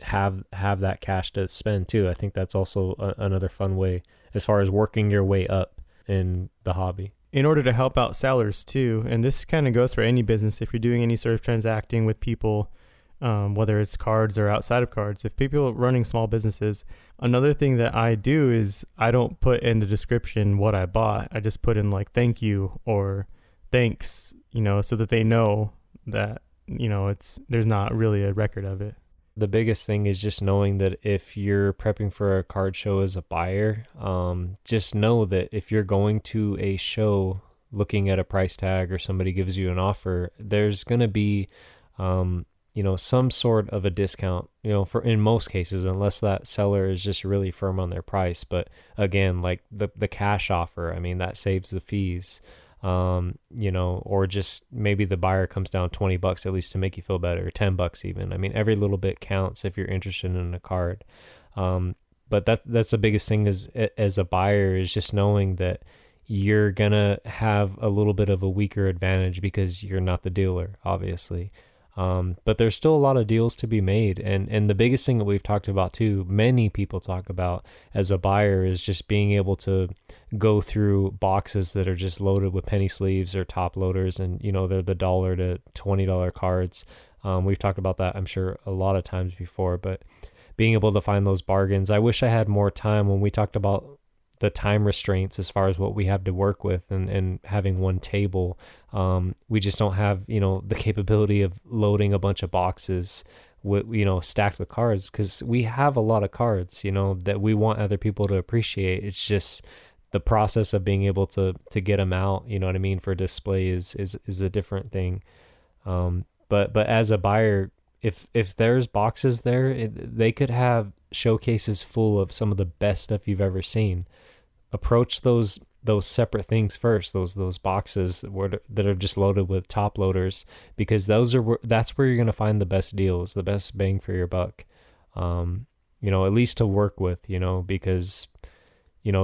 have that cash to spend too. I think that's also another fun way as far as working your way up in the hobby. in order to help out sellers too, and this kind of goes for any business, if you're doing any sort of transacting with people, whether it's cards or outside of cards, if people are running small businesses, another thing that I do is I don't put in the description what I bought. I just put in like thank you or thanks, so that they know that, there's not really a record of it. The biggest thing is just knowing that if you're prepping for a card show as a buyer, just know that if you're going to a show looking at a price tag or somebody gives you an offer, there's going to be, some sort of a discount, for in most cases, unless that seller is just really firm on their price. But again, like the cash offer, I mean, that saves the fees. Or just maybe the buyer comes down $20 at least to make you feel better, or $10 even. I mean, every little bit counts if you're interested in a card. But that's the biggest thing is as a buyer is just knowing that you're gonna have a little bit of a weaker advantage because you're not the dealer, obviously. But there's still a lot of deals to be made. And the biggest thing that we've talked about too, many people talk about as a buyer, is just being able to go through boxes that are just loaded with penny sleeves or top loaders. And, they're the $1 to $20 cards. We've talked about that, I'm sure, a lot of times before, but being able to find those bargains. I wish I had more time when we talked about the time restraints as far as what we have to work with and having one table. We just don't have, the capability of loading a bunch of boxes with, stacked with cards, because we have a lot of cards, that we want other people to appreciate. It's just the process of being able to get them out, you know what I mean, for display is a different thing. But as a buyer, if there's boxes there, they could have showcases full of some of the best stuff you've ever seen. Approach those separate things first, those boxes that are just loaded with top loaders, because that's where you're going to find the best deals, the best bang for your buck, at least to work with, because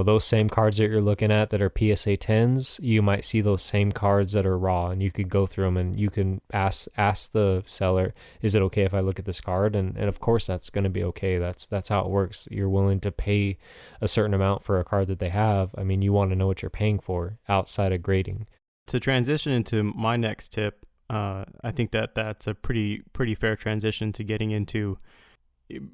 those same cards that you're looking at that are PSA 10s, you might see those same cards that are raw, and you could go through them and you can ask the seller, is it okay if I look at this card? And of course that's going to be okay. That's how it works. You're willing to pay a certain amount for a card that they have. I mean, you want to know what you're paying for outside of grading. To transition into my next tip, I think that's a pretty fair transition to getting into,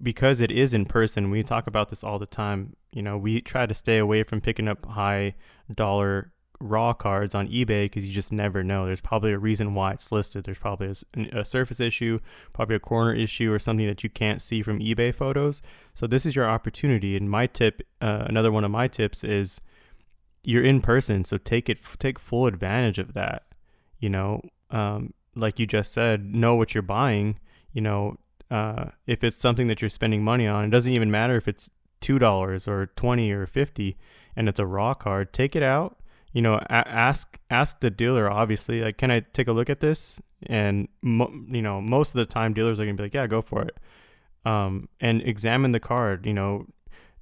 because it is in person. We talk about this all the time. We try to stay away from picking up high dollar raw cards on eBay, because you just never know. There's probably a reason why it's listed. There's probably a surface issue, probably a corner issue, or something that you can't see from eBay photos. So this is your opportunity. And my tip, another one of my tips, is you're in person, so take full advantage of that. Like you just said, know what you're buying. If it's something that you're spending money on, it doesn't even matter if it's $2 or $20 or $50 and it's a raw card, take it out, ask the dealer, obviously, like, can I take a look at this? And most of the time dealers are gonna be like, yeah, go for it. And examine the card,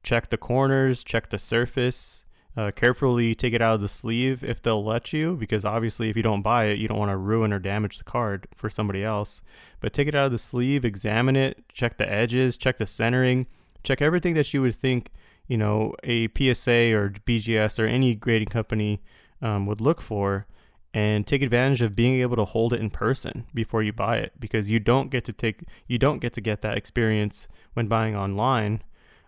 check the corners, check the surface, carefully take it out of the sleeve if they'll let you, because obviously if you don't buy it, you don't want to ruin or damage the card for somebody else. But take it out of the sleeve, examine it, check the edges, check the centering, check everything that you would think, a PSA or BGS or any grading company would look for, and take advantage of being able to hold it in person before you buy it, because you don't get to get that experience when buying online.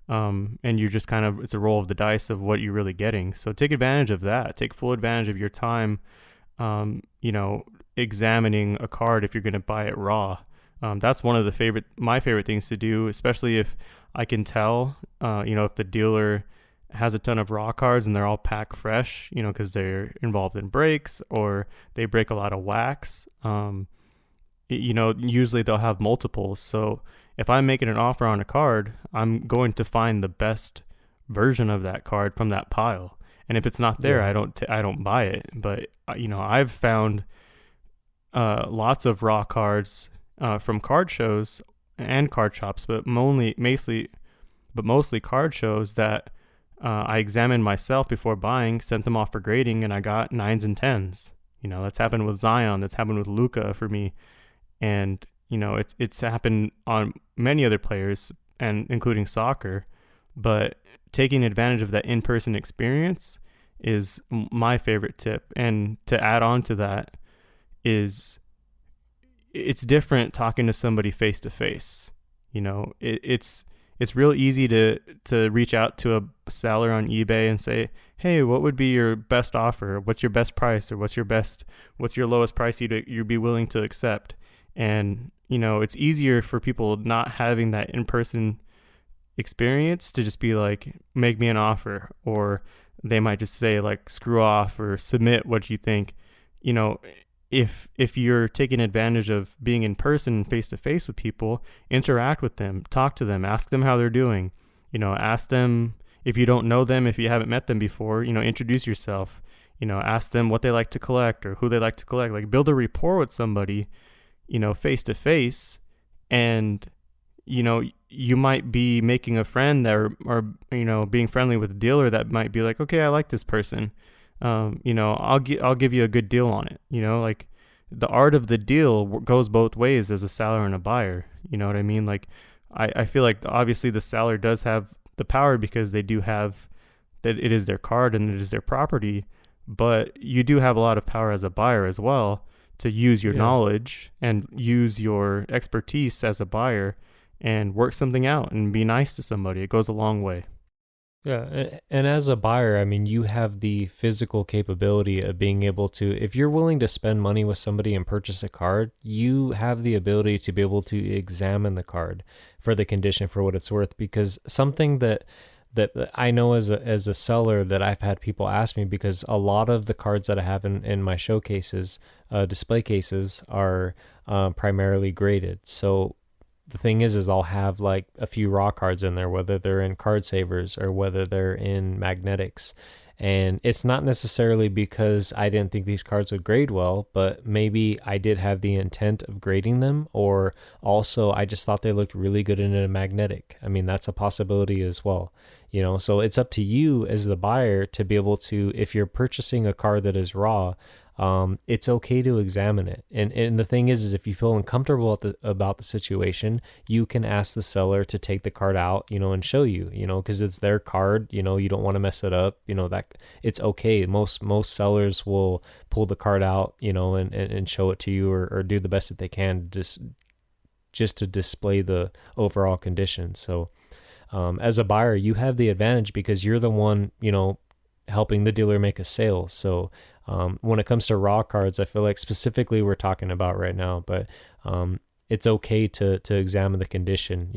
And you're just it's a roll of the dice of what you're really getting. So take advantage of that. Take full advantage of your time, examining a card if you're going to buy it raw. That's one of my favorite things to do, especially if I can tell, if the dealer has a ton of raw cards and they're all packed fresh, because they're involved in breaks or they break a lot of wax. Usually they'll have multiples. So if I'm making an offer on a card, I'm going to find the best version of that card from that pile. And if it's not there, I don't buy it. But I've found lots of raw cards from card shows and card shops, but mostly card shows that I examined myself before buying, sent them off for grading, and I got 9s and 10s. That's happened with Zion. That's happened with Luka for me. And it's happened on many other players, and including soccer. But taking advantage of that in-person experience is my favorite tip. And to add on to that is, it's different talking to somebody face to face. It's real easy to reach out to a seller on eBay and say, hey, what would be your best offer? What's your best price? Or what's your lowest price you'd be willing to accept? And, it's easier for people not having that in-person experience to just be like, make me an offer. Or they might just say like, screw off, or submit what you think. You know, if you're taking advantage of being in person, face to face with people, interact with them, talk to them, ask them how they're doing. Ask them, if you don't know them, if you haven't met them before, introduce yourself. Ask them what they like to collect or who they like to collect. Like, build a rapport with somebody, face to face. And you might be making a friend that, or being friendly with a dealer that might be like, okay, I like this person. I'll give you a good deal on it. Like, the art of the deal goes both ways as a seller and a buyer. You know what I mean? Like, I feel like obviously the seller does have the power because they do have that, it is their card and it is their property, but you do have a lot of power as a buyer as well to use your knowledge and use your expertise as a buyer and work something out and be nice to somebody. It goes a long way. Yeah, and as a buyer, I mean, you have the physical capability of being able to, if you're willing to spend money with somebody and purchase a card, you have the ability to be able to examine the card for the condition, for what it's worth. Because something that I know as a seller, that I've had people ask me, because a lot of the cards that I have in my showcases, display cases, are primarily graded. So the thing is I'll have like a few raw cards in there, whether they're in card savers or whether they're in magnetics. And it's not necessarily because I didn't think these cards would grade well, but maybe I did have the intent of grading them, or also I just thought they looked really good in a magnetic. I mean, that's a possibility as well. So it's up to you as the buyer to be able to, if you're purchasing a card that is raw, it's okay to examine it. And the thing is if you feel uncomfortable about the situation, you can ask the seller to take the card out, and show you, because it's their card, you don't want to mess it up, that it's okay. Most sellers will pull the card out, and show it to you, or do the best that they can, just to display the overall condition. So, as a buyer, you have the advantage because you're the one, helping the dealer make a sale. So, when it comes to raw cards, I feel like specifically we're talking about right now, but it's okay to examine the condition,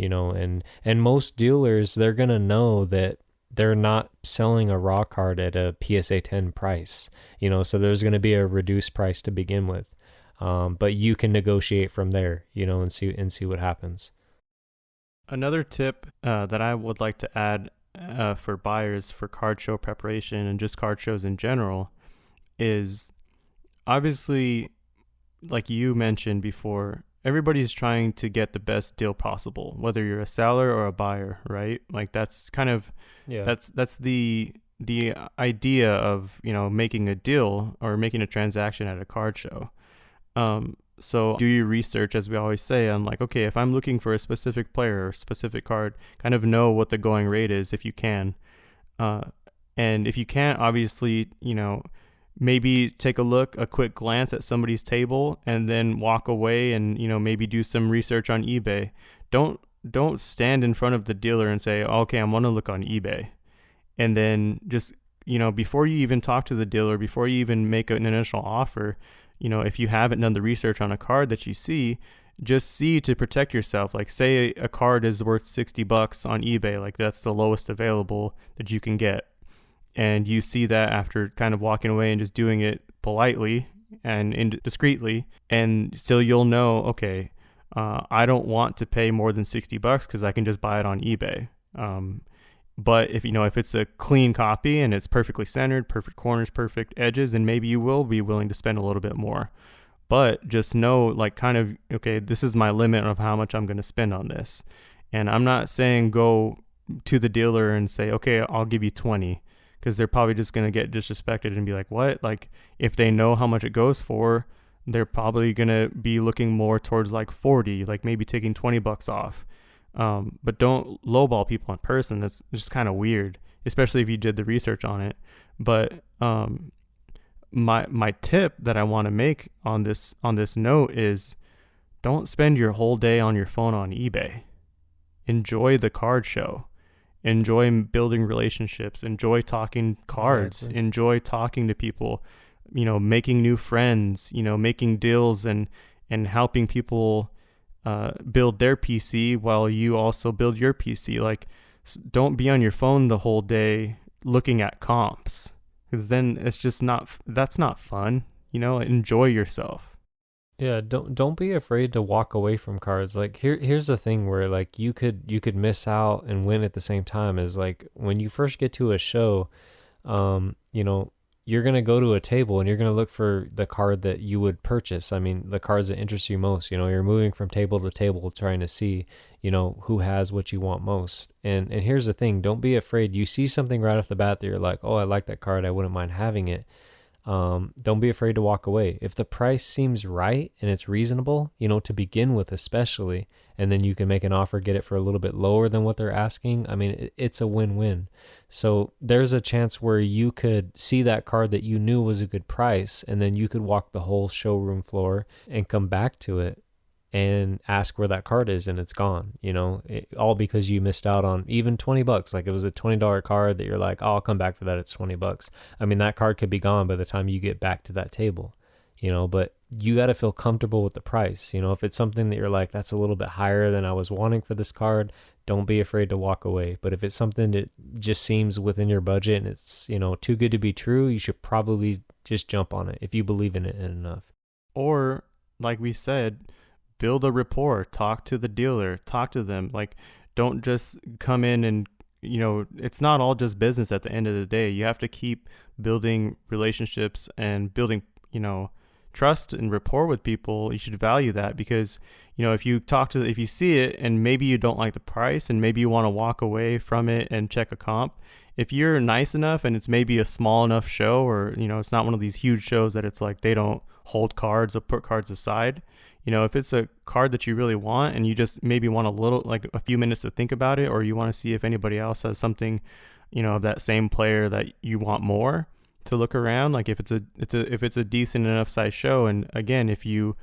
and most dealers, they're going to know that they're not selling a raw card at a PSA 10 price, so there's going to be a reduced price to begin with. But you can negotiate from there, and see what happens. Another tip that I would like to add for buyers for card show preparation and just card shows in general is, obviously, like you mentioned before, everybody's trying to get the best deal possible, whether you're a seller or a buyer, right? Like, that's kind of, that's the idea of, making a deal or making a transaction at a card show. So do your research, as we always say, on like, okay, if I'm looking for a specific player or specific card, kind of know what the going rate is if you can. And if you can't, obviously, maybe take a quick glance at somebody's table and then walk away and, maybe do some research on eBay. Don't stand in front of the dealer and say, okay, I'm going to look on eBay. And then just, before you even talk to the dealer, before you even make an initial offer, if you haven't done the research on a card that you see, just see to protect yourself. Like, say a card is worth $60 on eBay, like that's the lowest available that you can get. And you see that after kind of walking away and just doing it politely and discreetly. And so you'll know, okay, I don't want to pay more than $60 because I can just buy it on eBay. But if it's a clean copy and it's perfectly centered, perfect corners, perfect edges, then maybe you will be willing to spend a little bit more. But just know, like, kind of, okay, this is my limit of how much I'm going to spend on this. And I'm not saying go to the dealer and say, okay, I'll give you 20, because they're probably just going to get disrespected and be like, what? Like, if they know how much it goes for, they're probably going to be looking more towards like 40, like maybe taking $20 off. But don't lowball people in person. That's just kind of weird. especially if you did the research on it. But my tip that I want to make on this note is, don't spend your whole day on your phone on eBay. Enjoy the card show. Enjoy building relationships. Enjoy talking cards. Exactly. Enjoy talking to people. Making new friends. Making deals and helping people build their PC while you also build your PC. Like, don't be on your phone the whole day looking at comps, because then it's just that's not fun. Enjoy yourself. Yeah, don't be afraid to walk away from cards. Like here's the thing where like you could miss out and win at the same time, is like when you first get to a show, you know, you're gonna go to a table and you're gonna look for the card that you would purchase. I mean, the cards that interest you most. You're moving from table to table trying to see, who has what you want most. And here's the thing, don't be afraid. You see something right off the bat that you're like, oh, I like that card, I wouldn't mind having it. Don't be afraid to walk away. If the price seems right and it's reasonable, to begin with, especially, and then you can make an offer, get it for a little bit lower than what they're asking. I mean, it's a win-win. So there's a chance where you could see that card that you knew was a good price, and then you could walk the whole showroom floor and come back to it and ask where that card is, and it's gone, all because you missed out on even $20. Like, it was a $20 card that you're like, oh, I'll come back for that. It's $20. I mean, that card could be gone by the time you get back to that table, but you got to feel comfortable with the price. If it's something that you're like, that's a little bit higher than I was wanting for this card, don't be afraid to walk away. But if it's something that just seems within your budget and it's, too good to be true, you should probably just jump on it if you believe in it enough. Or, like we said, build a rapport, talk to the dealer, talk to them. Like, don't just come in and, it's not all just business at the end of the day. You have to keep building relationships and building, trust and rapport with people. You should value that, because, if you see it and maybe you don't like the price and maybe you want to walk away from it and check a comp, if you're nice enough and it's maybe a small enough show, or, it's not one of these huge shows that it's like they don't hold cards or put cards aside. If it's a card that you really want and you just maybe want a few minutes to think about it, or you want to see if anybody else has something, of that same player that you want more, to look around. Like, if it's a decent enough size show, and again, if you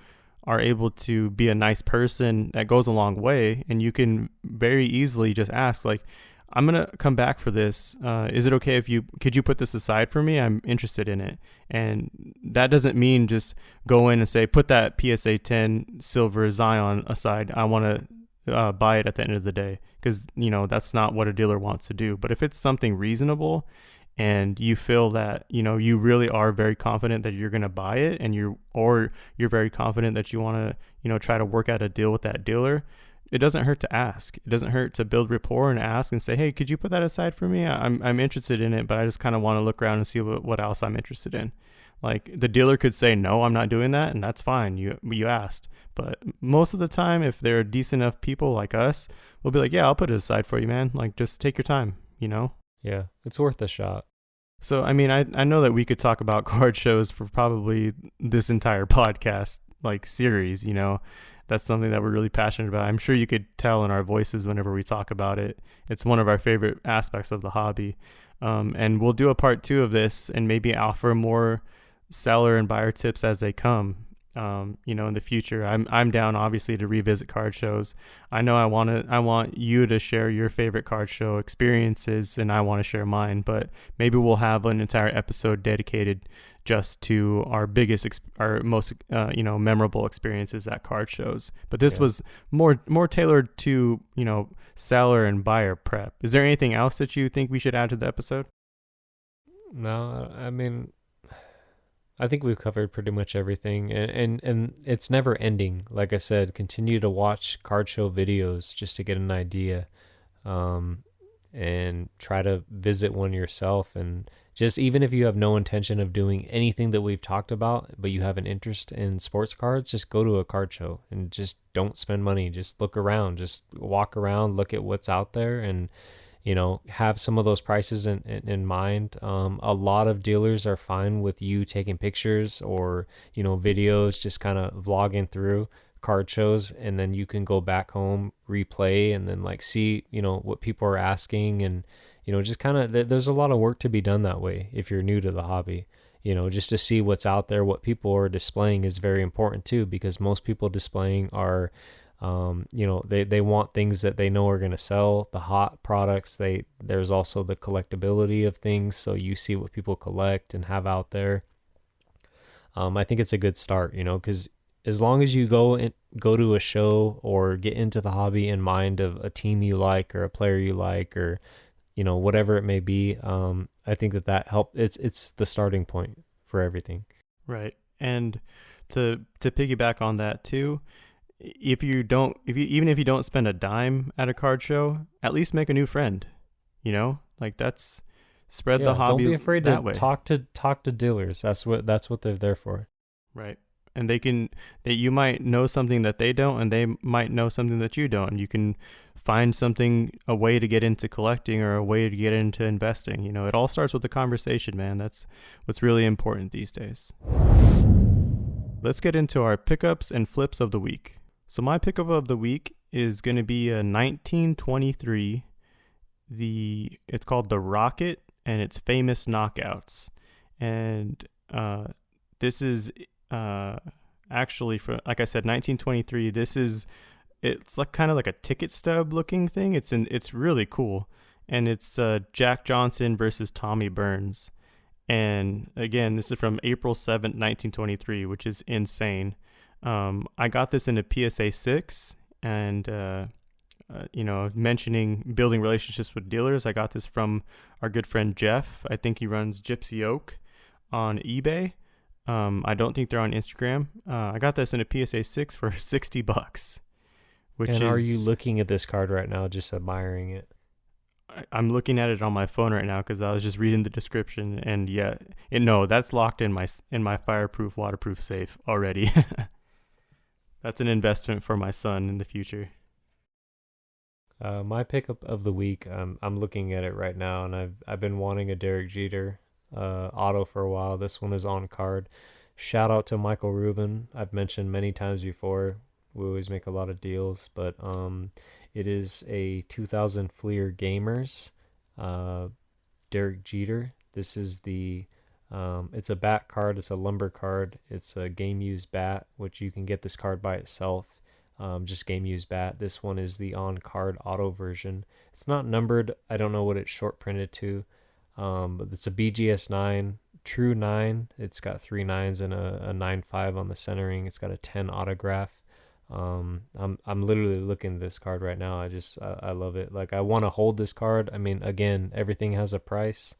are able to be a nice person, that goes a long way, and you can very easily just ask, like, I'm going to come back for this. Is it okay could you put this aside for me? I'm interested in it. And that doesn't mean just go in and say, put that PSA 10 silver Zion aside. I want to buy it at the end of the day. Because, that's not what a dealer wants to do. But if it's something reasonable and you feel that, you really are very confident that you're going to buy it, and you're very confident that you want to, try to work out a deal with that dealer, it doesn't hurt to ask. It doesn't hurt to build rapport and ask and say, hey, could you put that aside for me? I'm interested in it, but I just kind of want to look around and see what else I'm interested in. Like, the dealer could say, no, I'm not doing that, and that's fine. You asked. But most of the time, if they're decent enough people like us, we'll be like, yeah, I'll put it aside for you, man. Like, just take your time, Yeah, it's worth a shot. So, I mean, I know that we could talk about card shows for probably this entire podcast, like, series, That's something that we're really passionate about. I'm sure you could tell in our voices whenever we talk about it. It's one of our favorite aspects of the hobby. And we'll do a part 2 of this and maybe offer more seller and buyer tips as they come. In the future, I'm down obviously to revisit card shows. I know I want you to share your favorite card show experiences, and I want to share mine. But maybe we'll have an entire episode dedicated just to our most memorable experiences at card shows. But this was more tailored to seller and buyer prep. Is there anything else that you think we should add to the episode? No, I mean, I think we've covered pretty much everything, and it's never ending. Like I said, continue to watch card show videos just to get an idea, and try to visit one yourself. And just, even if you have no intention of doing anything that we've talked about, but you have an interest in sports cards, just go to a card show and just don't spend money. Just look around, just walk around, look at what's out there, and have some of those prices in mind. A lot of dealers are fine with you taking pictures or, videos, just kind of vlogging through card shows, and then you can go back home, replay, and then like see, what people are asking, and, just kind of, there's a lot of work to be done that way if you're new to the hobby. Just to see what's out there, what people are displaying is very important too, because most people displaying are, they want things that they know are going to sell, the hot products. There's also the collectability of things. So you see what people collect and have out there. I think it's a good start, because as long as you go to a show or get into the hobby in mind of a team you like or a player you like, or whatever it may be, I think that help. It's the starting point for everything. Right. And to piggyback on that too, even if you don't spend a dime at a card show, at least make a new friend. Like that's spread the hobby. Don't be afraid that to way. talk to dealers. That's what they're there for. Right. And you might know something that they don't, and they might know something that you don't. You can find a way to get into collecting or a way to get into investing. It all starts with the conversation, man. That's what's really important these days. Let's get into our pickups and flips of the week. So my pickup of the week is going to be a 1923. It's called the Rocket, and it's Famous Knockouts. And this is actually, for, like I said, 1923. It's like kind of like a ticket stub looking thing. It's really cool, and it's Jack Johnson versus Tommy Burns. And again, this is from April 7th, 1923, which is insane. I got this in a PSA 6, and mentioning building relationships with dealers, I got this from our good friend Jeff. I think he runs Gypsy Oak on eBay. I don't think they're on Instagram. I got this in a PSA 6 for $60. Are you looking at this card right now, just admiring it? I'm looking at it on my phone right now because I was just reading the description, and that's locked in my fireproof, waterproof safe already. That's an investment for my son in the future. My pickup of the week, I'm looking at it right now, and I've been wanting a Derrick Jeter auto for a while. This one is on card. Shout out to Michael Rubin. I've mentioned many times before. We always make a lot of deals, but it is a 2000 Fleer Gamers Derrick Jeter. This is it's a bat card. It's a lumber card. It's a game used bat, which you can get this card by itself. Just game used bat. This one is the on card auto version. It's not numbered. I don't know what it's short printed to. But it's a BGS 9, true 9. It's got 3 9s and a 9.5 on the centering. It's got a 10 autograph. I'm literally looking at this card right now. I love it. Like, I want to hold this card. I mean, again, everything has a price.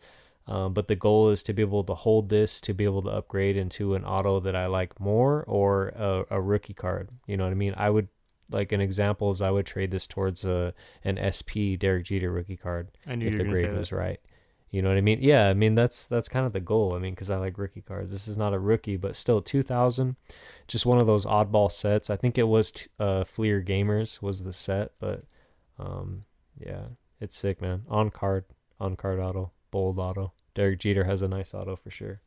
But the goal is to be able to hold this, to be able to upgrade into an auto that I like more, or a rookie card. You know what I mean? I would, like, an example is I would trade this towards an SP Derrick Jeter rookie card if the grade was right. You know what I mean? Yeah, I mean, that's kind of the goal. I mean, because I like rookie cards. This is not a rookie, but still 2000. Just one of those oddball sets. I think it was Fleer Gamers was the set, but yeah, it's sick, man. On card auto, bold auto. Derrick Jeter has a nice auto for sure.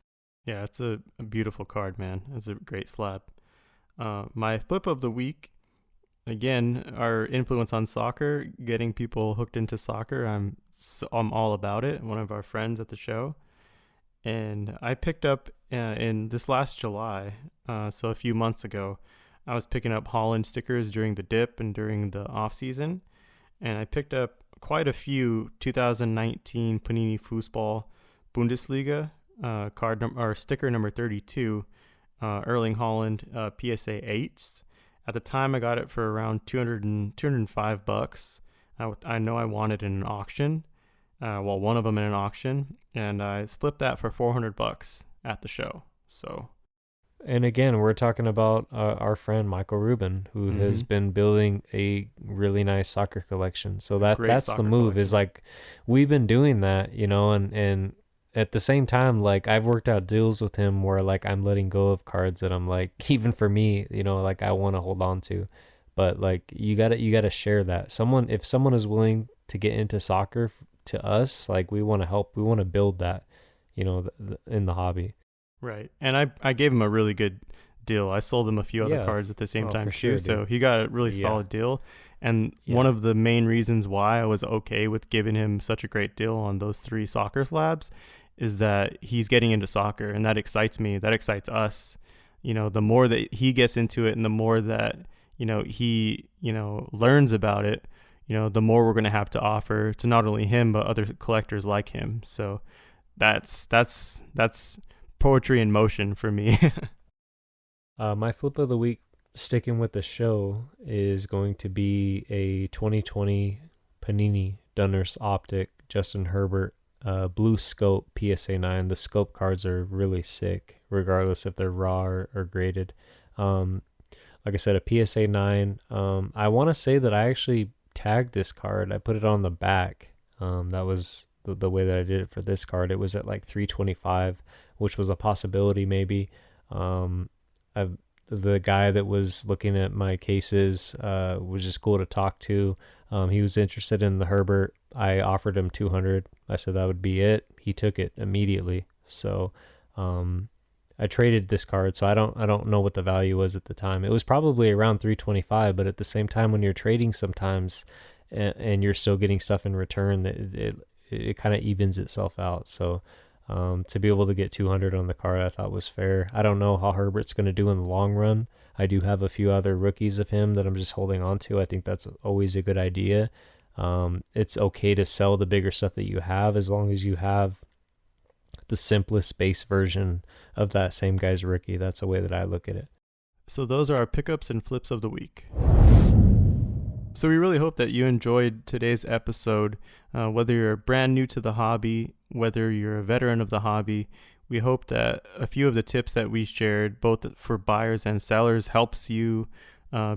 Yeah, it's a beautiful card, man. It's a great slab. My flip of the week, again, our influence on soccer, getting people hooked into soccer. I'm all about it. One of our friends at the show, and I picked up in this last July, so a few months ago, I was picking up Holland stickers during the dip and during the off season, and I picked up quite a few 2019 Panini Fußball Bundesliga sticker number 32, Erling Haaland PSA 8s. At the time, I got it for around $205. I know I wanted in an auction. One of them in an auction, and I flipped that for $400 at the show. So, and again, we're talking about our friend Michael Rubin, who has been building a really nice soccer collection. So that's the move. Collection. Is like, we've been doing that, and at the same time, like, I've worked out deals with him where, like, I'm letting go of cards that I'm like, even for me, like, I want to hold on to. But, like, you gotta share that. If someone is willing to get into soccer to us, like, we want to help. We want to build that, in the hobby. Right. And I gave him a really good deal. I sold him a few other cards at the same time too. Sure, so he got a really solid deal. And one of the main reasons why I was okay with giving him such a great deal on those 3 soccer slabs is that he's getting into soccer, and that excites me. That excites us. The more that he gets into it and the more that, he, learns about it, the more we're going to have to offer to not only him, but other collectors like him. So that's poetry in motion for me. My flip of the week, sticking with the show, is going to be a 2020 Panini Donruss Optic Justin Herbert blue scope PSA 9. The scope cards are really sick, regardless if they're raw or graded. Like I said, a PSA 9. I want to say that I actually tagged this card. I put it on the back. That was the way that I did it for this card. It was at like 325, which was a possibility maybe. The guy that was looking at my cases was just cool to talk to. He was interested in the Herbert. I offered him 200. I said that would be it. He took it immediately. So I traded this card, so I don't know what the value was at the time. It was probably around 325, but at the same time, when you're trading sometimes and you're still getting stuff in return, it kind of evens itself out. So to be able to get 200 on the card, I thought was fair. I don't know how Herbert's going to do in the long run. I do have a few other rookies of him that I'm just holding on to. I think that's always a good idea. It's okay to sell the bigger stuff that you have as long as you have the simplest base version of that same guy's rookie. That's the way that I look at it. So those are our pickups and flips of the week. So we really hope that you enjoyed today's episode. Whether you're brand new to the hobby, whether you're a veteran of the hobby, we hope that a few of the tips that we shared, both for buyers and sellers, helps you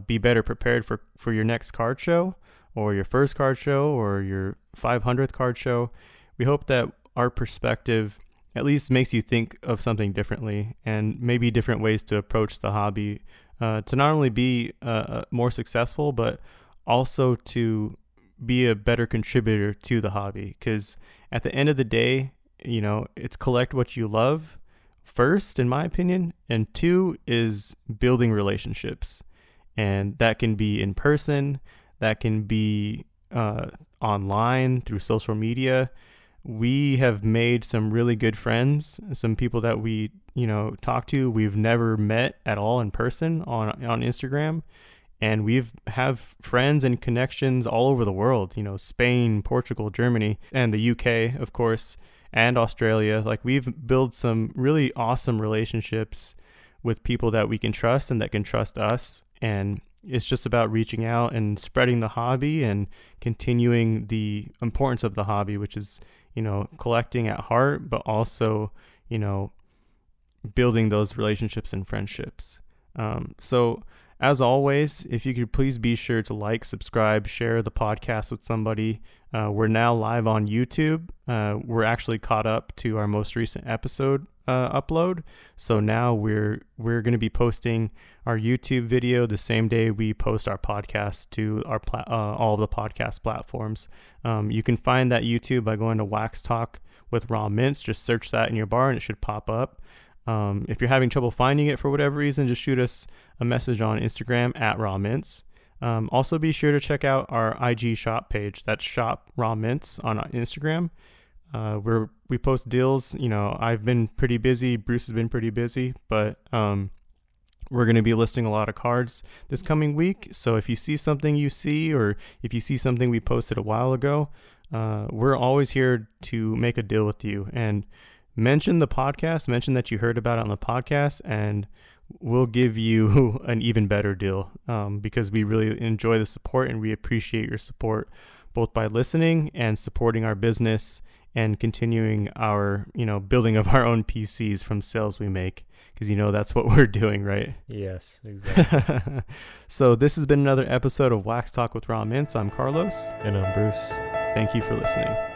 be better prepared for your next card show, or your first card show, or your 500th card show. We hope that our perspective at least makes you think of something differently, and maybe different ways to approach the hobby to not only be more successful, but also to be a better contributor to the hobby. Because at the end of the day, it's collect what you love first, in my opinion, and 2 is building relationships. And that can be in person, that can be online through social media. We have made some really good friends, some people that we, talk to, we've never met at all in person on Instagram. And we've have friends and connections all over the world, Spain, Portugal, Germany, and the UK, of course, and Australia. Like, we've built some really awesome relationships with people that we can trust and that can trust us. And it's just about reaching out and spreading the hobby and continuing the importance of the hobby, which is, collecting at heart, but also, building those relationships and friendships. So as always, if you could please be sure to like, subscribe, share the podcast with somebody. We're now live on YouTube. We're actually caught up to our most recent episode upload. So now we're going to be posting our YouTube video the same day we post our podcast to our all of the podcast platforms. You can find that YouTube by going to Wax Talk with Raw Mints. Just search that in your bar and it should pop up. If you're having trouble finding it for whatever reason, just shoot us a message on Instagram at Raw Mints. Also be sure to check out our IG shop page. That's Shop Raw Mints on Instagram. We post deals. I've been pretty busy. Bruce has been pretty busy, but we're going to be listing a lot of cards this coming week. So if you see something or if you see something we posted a while ago, we're always here to make a deal with you. And mention the podcast, mention that you heard about it on the podcast, and we'll give you an even better deal, because we really enjoy the support and we appreciate your support, both by listening and supporting our business and continuing our, building of our own PCs from sales we make, because that's what we're doing, right? Yes, exactly. So this has been another episode of Wax Talk with Raw Mints. I'm Carlos. And I'm Bruce. Thank you for listening.